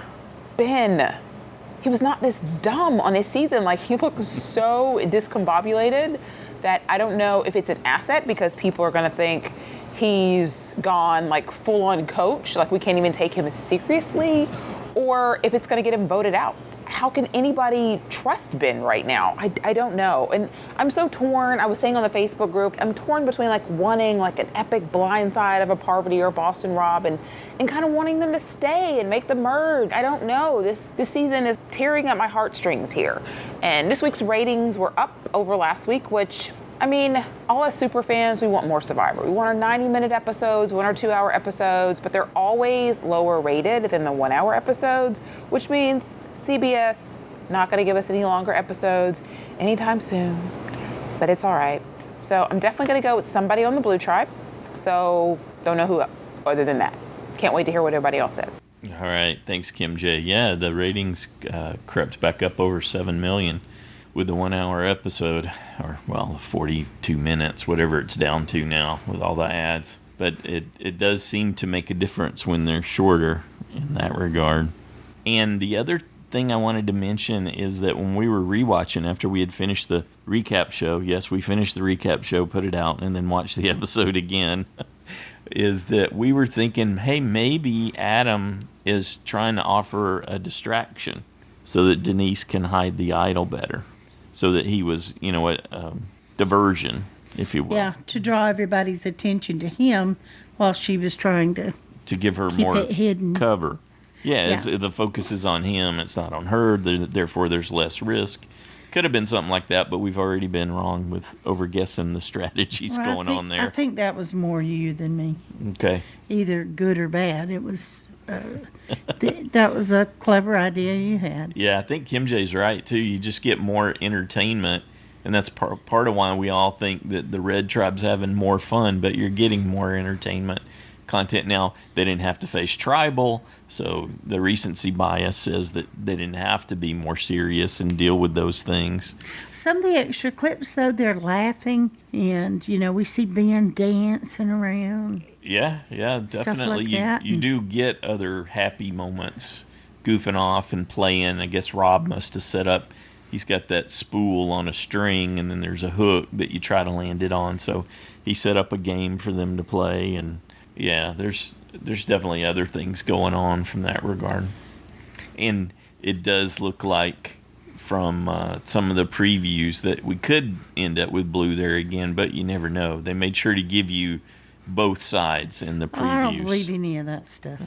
He was not this dumb on his season. Like, he looked so discombobulated that I don't know if it's an asset because people are going to think he's gone like full on coach, like we can't even take him seriously, or if it's going to get him voted out. How can anybody trust Ben right now? I don't know. And I'm so torn. I was saying on the Facebook group, I'm torn between like wanting like an epic blindside of a Parvati or Boston Rob and kind of wanting them to stay and make the merge. I don't know. This season is tearing at my heartstrings here. And this week's ratings were up over last week, which, I mean, all us super fans, we want more Survivor. We want our 90-minute episodes, we want our 2-hour episodes, but they're always lower rated than the 1-hour episodes, which means CBS not going to give us any longer episodes anytime soon, but it's all right. So I'm definitely going to go with somebody on the Blue Tribe. So don't know who other than that. Can't wait to hear what everybody else says. All right. Thanks, KimJ. Yeah, the ratings crept back up over 7 million with the 1-hour episode, or, well, 42 minutes, whatever it's down to now with all the ads. But it does seem to make a difference when they're shorter in that regard. And the other thing I wanted to mention is that when we were rewatching after we had finished the recap show, yes, we finished the recap show, put it out, and then watched the episode again, is that we were thinking, hey, maybe Adam is trying to offer a distraction. so that Denise can hide the idol better, so that he was, a diversion, if you will. Yeah, to draw everybody's attention to him while she was trying to give her keep more it hidden. cover. Yeah, Yeah. the focus is on him. It's not on her. Therefore, there's less risk. Could have been something like that, but we've already been wrong with over-guessing the strategies Well, going on I there. think that was more you than me. Okay. Either good or bad. It was that was a clever idea you had. Yeah, I think KimJ's right, too. You just get more entertainment, and that's part of why we all think that the Red Tribe's having more fun, but you're getting more entertainment content now. They didn't have to face tribal, so the recency bias says that they didn't have to be more serious and deal with those things. Some of the extra clips, though, they're laughing, and, we see Ben dancing around. Yeah, definitely. like that. You do get other happy moments goofing off and playing. I guess Rob must have set up, he's got that spool on a string, and then there's a hook that you try to land it on. So he set up a game for them to play, and yeah, there's definitely other things going on from that regard. And it does look like from some of the previews that we could end up with blue there again, but you never know. They made sure to give you both sides in the previews. I don't believe any of that stuff.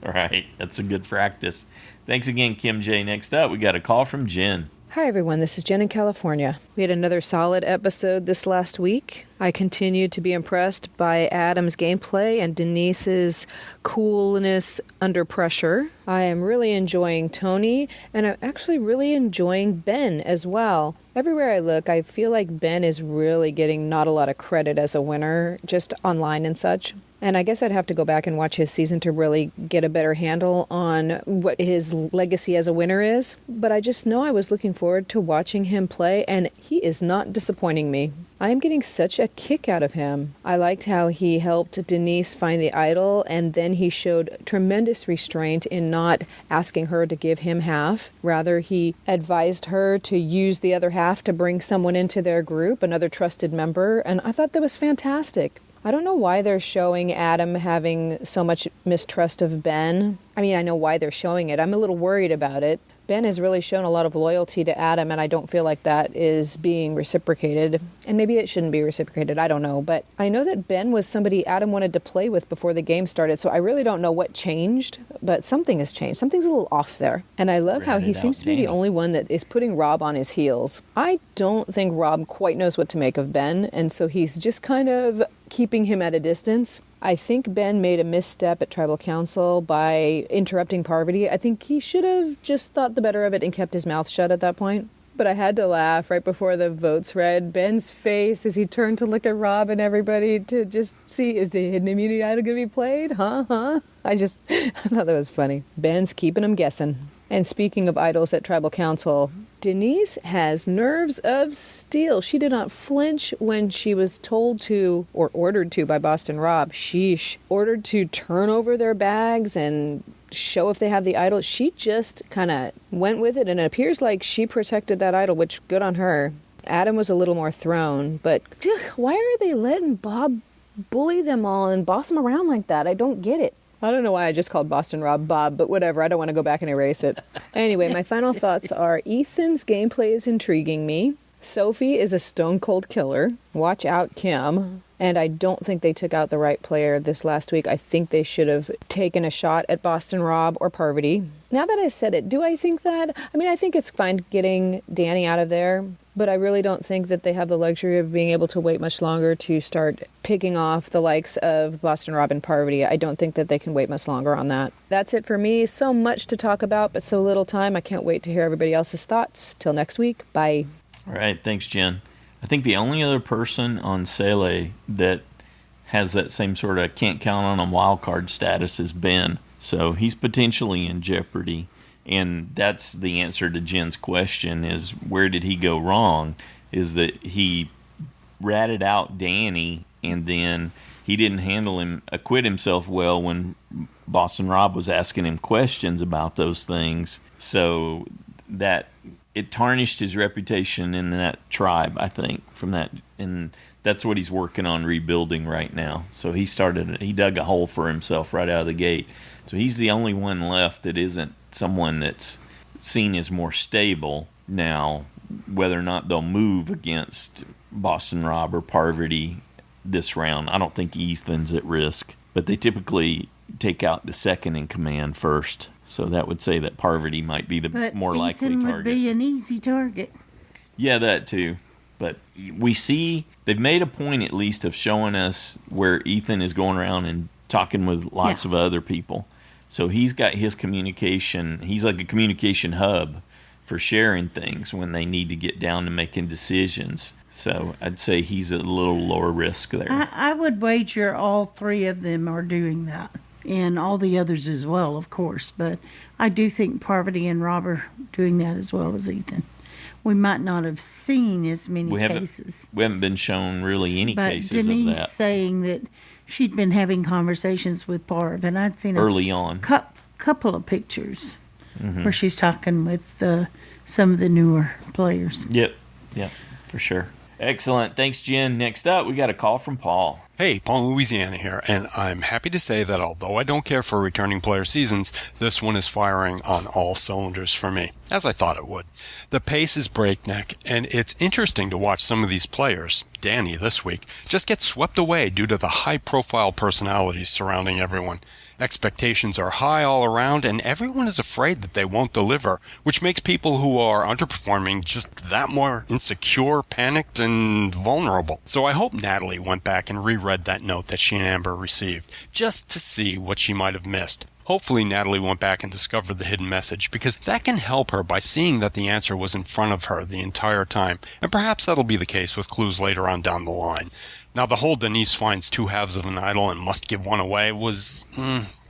Right, that's a good practice. Thanks again, KimJ. Next up, we got a call from Jen. Hi, everyone. This is Jen in California. We had another solid episode this last week. I continue to be impressed by Adam's gameplay and Denise's coolness under pressure. I am really enjoying Tony, and I'm actually really enjoying Ben as well. Everywhere I look, I feel like Ben is really getting not a lot of credit as a winner, just online and such. And I guess I'd have to go back and watch his season to really get a better handle on what his legacy as a winner is. But I just know I was looking forward to watching him play, and he is not disappointing me. I am getting such a kick out of him. I liked how he helped Denise find the idol, and then he showed tremendous restraint in not asking her to give him half. Rather, he advised her to use the other half to bring someone into their group, another trusted member, and I thought that was fantastic. I don't know why they're showing Adam having so much mistrust of Ben. I mean, I know why they're showing it. I'm a little worried about it. Ben has really shown a lot of loyalty to Adam, and I don't feel like that is being reciprocated. And maybe it shouldn't be reciprocated, I don't know. But I know that Ben was somebody Adam wanted to play with before the game started, so I really don't know what changed, but something has changed. Something's a little off there. And I love how he seems to be the only one that is putting Rob on his heels. I don't think Rob quite knows what to make of Ben, and so he's just kind of keeping him at a distance. I think Ben made a misstep at Tribal Council by interrupting Parvati. I think he should have just thought the better of it and kept his mouth shut at that point. But I had to laugh right before the votes read. Ben's face as he turned to look at Rob and everybody to just see, is the hidden immunity idol going to be played? Huh? I thought that was funny. Ben's keeping him guessing. And speaking of idols at Tribal Council, Denise has nerves of steel. She did not flinch when she was told to, or ordered to by Boston Rob. Sheesh. Ordered to turn over their bags and show if they have the idol. She just kind of went with it, and it appears like she protected that idol, which good on her. Adam was a little more thrown, but why are they letting Bob bully them all and boss them around like that? I don't get it. I don't know why I just called Boston Rob Bob, but whatever. I don't want to go back and erase it. Anyway, my final thoughts are Ethan's gameplay is intriguing me. Sophie is a stone-cold killer. Watch out, Kim. And I don't think they took out the right player this last week. I think they should have taken a shot at Boston Rob or Parvati. Now that I said it, do I think that? I mean, I think it's fine getting Danny out of there, but I really don't think that they have the luxury of being able to wait much longer to start picking off the likes of Boston Rob and Parvati. I don't think that they can wait much longer on that. That's it for me. So much to talk about, but so little time. I can't wait to hear everybody else's thoughts. Till next week. Bye. All right. Thanks, Jen. I think the only other person on Sele that has that same sort of can't count on him wild card status is Ben. So he's potentially in jeopardy. And that's the answer to Jen's question is where did he go wrong? Is that he ratted out Danny and then he didn't acquit himself well when Boston Rob was asking him questions about those things. So that it tarnished his reputation in that tribe, I think, from that. And that's what he's working on rebuilding right now. So he dug a hole for himself right out of the gate. So he's the only one left that isn't someone that's seen as more stable. Now, whether or not they'll move against Boston Rob or Parvati this round, I don't think Ethan's at risk. But they typically take out the second in command first. So that would say that Parvati might be the more likely Ethan target. would be an easy target. Yeah, that too. But we see they've made a point at least of showing us where Ethan is going around and talking with lots of other people. So he's got his communication. He's like a communication hub for sharing things when they need to get down to making decisions. So I'd say he's a little lower risk there. I would wager all three of them are doing that. And all the others as well, of course. But I do think Parvati and Rob are doing that as well as Ethan. We might not have seen as many cases. We haven't been shown really any cases Denise of that. Saying that she'd been having conversations with Parv, and I'd seen early on couple of pictures where she's talking with some of the newer players. Yep, for sure. Excellent. Thanks, Jen. Next up, we got a call from Paul. Hey, Paul, Louisiana here, and I'm happy to say that although I don't care for returning player seasons, this one is firing on all cylinders for me, as I thought it would. The pace is breakneck, and it's interesting to watch some of these players, Danny this week, just get swept away due to the high-profile personalities surrounding everyone. Expectations are high all around, and everyone is afraid that they won't deliver, which makes people who are underperforming just that more insecure, panicked, and vulnerable. So I hope Natalie went back and reread that note that she and Amber received, just to see what she might have missed. Hopefully Natalie went back and discovered the hidden message, because that can help her by seeing that the answer was in front of her the entire time, and perhaps that'll be the case with clues later on down the line. Now, the whole Denise finds two halves of an idol and must give one away was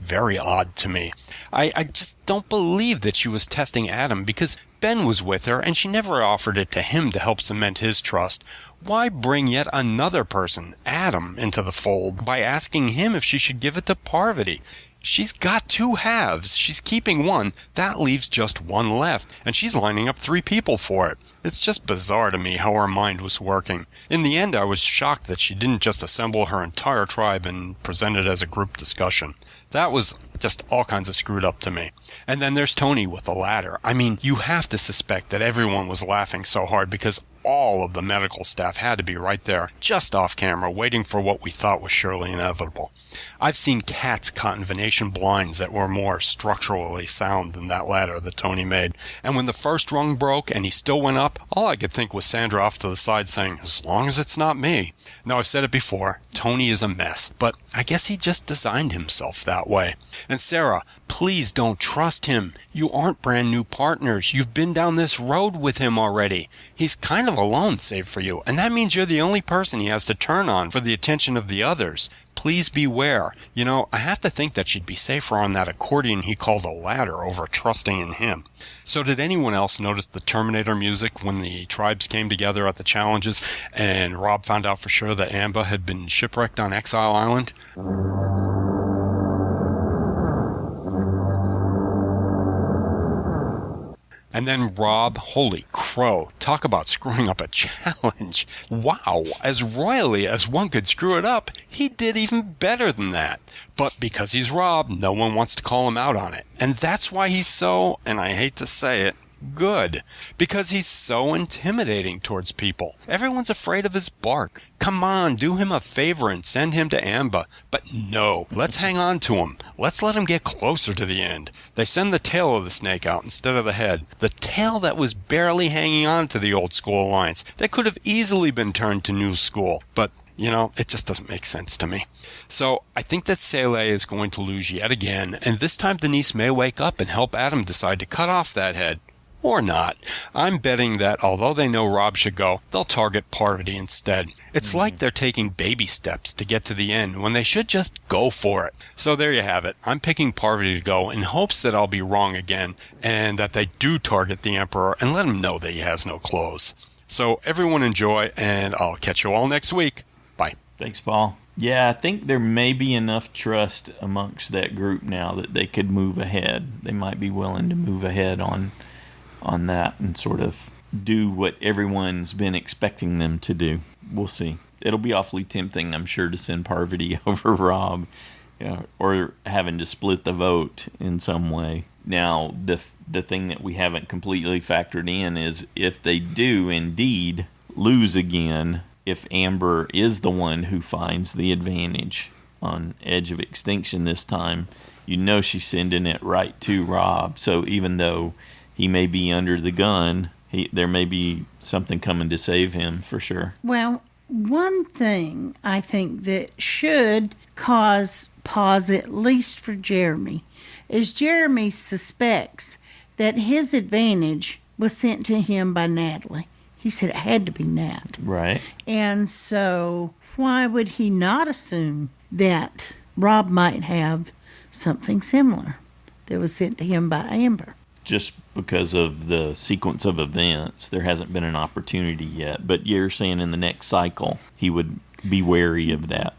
very odd to me. I just don't believe that she was testing Adam, because Ben was with her and she never offered it to him to help cement his trust. Why bring yet another person, Adam, into the fold by asking him if she should give it to Parvati? She's got two halves. She's keeping one. That leaves just one left, and she's lining up three people for it. It's just bizarre to me how her mind was working. In the end, I was shocked that she didn't just assemble her entire tribe and present it as a group discussion. That was just all kinds of screwed up to me. And then there's Tony with the ladder. I mean, you have to suspect that everyone was laughing so hard because all of the medical staff had to be right there, just off camera, waiting for what we thought was surely inevitable. I've seen cats caught in Venetian blinds that were more structurally sound than that ladder that Tony made. And when the first rung broke and he still went up, all I could think was Sandra off to the side saying, "As long as it's not me." Now, I've said it before, Tony is a mess, but I guess he just designed himself that way. And Sarah, please don't trust him. You aren't brand new partners. You've been down this road with him already. He's kind of alone, save for you, and that means you're the only person he has to turn on for the attention of the others. Please beware. You know, I have to think that she'd be safer on that accordion he called a ladder over trusting in him. So did anyone else notice the Terminator music when the tribes came together at the challenges and Rob found out for sure that Amber had been shipwrecked on Exile Island? And then Rob, holy crow, talk about screwing up a challenge. Wow, as royally as one could screw it up, he did even better than that. But because he's Rob, no one wants to call him out on it. And that's why he's so, and I hate to say it, good. Because he's so intimidating towards people. Everyone's afraid of his bark. Come on, do him a favor and send him to Amber. But no, let's hang on to him. Let's let him get closer to the end. They send the tail of the snake out instead of the head. The tail that was barely hanging on to the old school alliance. That could have easily been turned to new school. But you know, it just doesn't make sense to me. So I think that Sele is going to lose yet again, and this time Denise may wake up and help Adam decide to cut off that head. Or not. I'm betting that although they know Rob should go, they'll target Parvati instead. It's like they're taking baby steps to get to the end when they should just go for it. So there you have it. I'm picking Parvati to go in hopes that I'll be wrong again and that they do target the Emperor and let him know that he has no clothes. So everyone enjoy, and I'll catch you all next week. Bye. Thanks, Paul. Yeah, I think there may be enough trust amongst that group now that they could move ahead. They might be willing to move ahead on that and sort of do what everyone's been expecting them to do. We'll see. It'll be awfully tempting, I'm sure, to send Parvati over Rob, or having to split the vote in some way. Now, the the thing that we haven't completely factored in is if they do indeed lose again, if Amber is the one who finds the advantage on Edge of Extinction this time, she's sending it right to Rob. So even though he may be under the gun, there may be something coming to save him for sure. Well, one thing I think that should cause pause, at least for Jeremy, is Jeremy suspects that his advantage was sent to him by Natalie. He said it had to be Nat. Right. And so why would he not assume that Rob might have something similar that was sent to him by Amber? Just because of the sequence of events, there hasn't been an opportunity yet. But you're saying in the next cycle, he would be wary of that.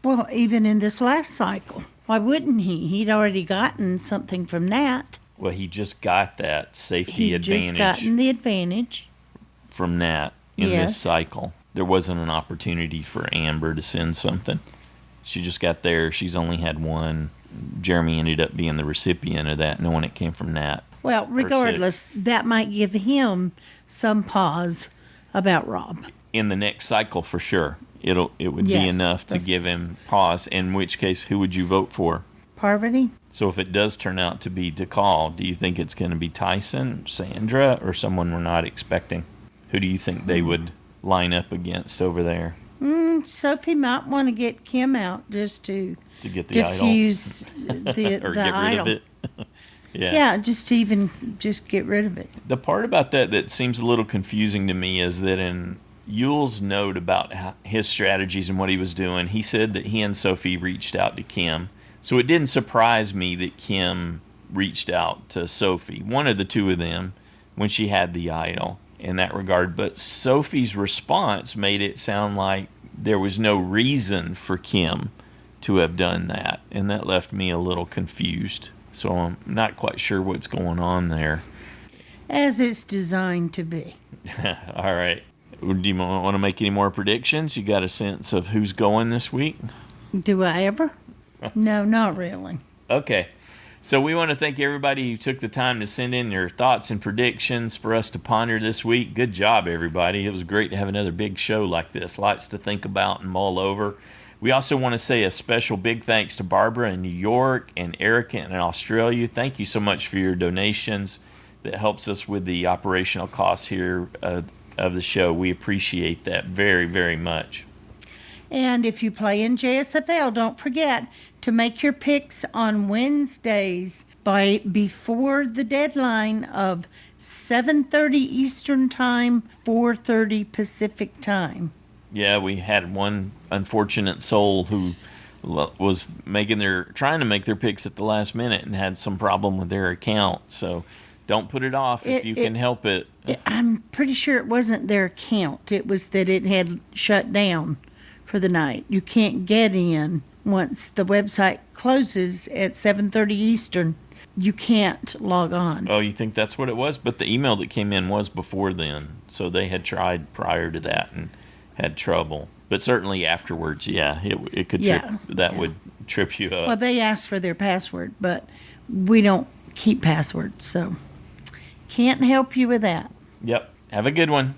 Well, even in this last cycle, why wouldn't he? He'd already gotten something from Nat. Well, he just got that safety advantage. He'd just gotten the advantage from Nat in this cycle. There wasn't an opportunity for Amber to send something. She just got there. She's only had one. Jeremy ended up being the recipient of that, knowing it came from Nat. Well, regardless, that might give him some pause about Rob. In the next cycle, for sure. It would be enough to give him pause, in which case, who would you vote for? Parvati. So if it does turn out to be DeCall, do you think it's going to be Tyson, Sandra, or someone we're not expecting? Who do you think they would line up against over there? Sophie might want to get Kim out just to get the diffuse idol. the or get idol. rid of it. Yeah, just get rid of it. The part about that seems a little confusing to me is that in Yule's note about his strategies and what he was doing, he said that he and Sophie reached out to Kim. So it didn't surprise me that Kim reached out to Sophie, one of the two of them, when she had the idol in that regard. But Sophie's response made it sound like there was no reason for Kim to have done that. And that left me a little confused. So I'm not quite sure what's going on there. As it's designed to be. All right. Do you want to make any more predictions? You got a sense of who's going this week? Do I ever? No, not really. Okay. So we want to thank everybody who took the time to send in their thoughts and predictions for us to ponder this week. Good job, everybody. It was great to have another big show like this. Lots to think about and mull over. We also want to say a special big thanks to Barbara in New York and Erica in Australia. Thank you so much for your donations. That helps us with the operational costs here of the show. We appreciate that very, very much. And if you play in JSFL, don't forget to make your picks on Wednesdays before the deadline of 7:30 Eastern Time, 4:30 Pacific Time. Yeah, we had one unfortunate soul who was trying to make their picks at the last minute and had some problem with their account. So don't put it off if you can help it. I'm pretty sure it wasn't their account. It was that it had shut down for the night. You can't get in once the website closes at 7:30 Eastern. You can't log on. Oh, you think that's what it was? But the email that came in was before then. So they had tried prior to that and had trouble. But certainly afterwards, it could would trip you up. Well, they asked for their password, but we don't keep passwords, so can't help you with that. Yep. Have a good one.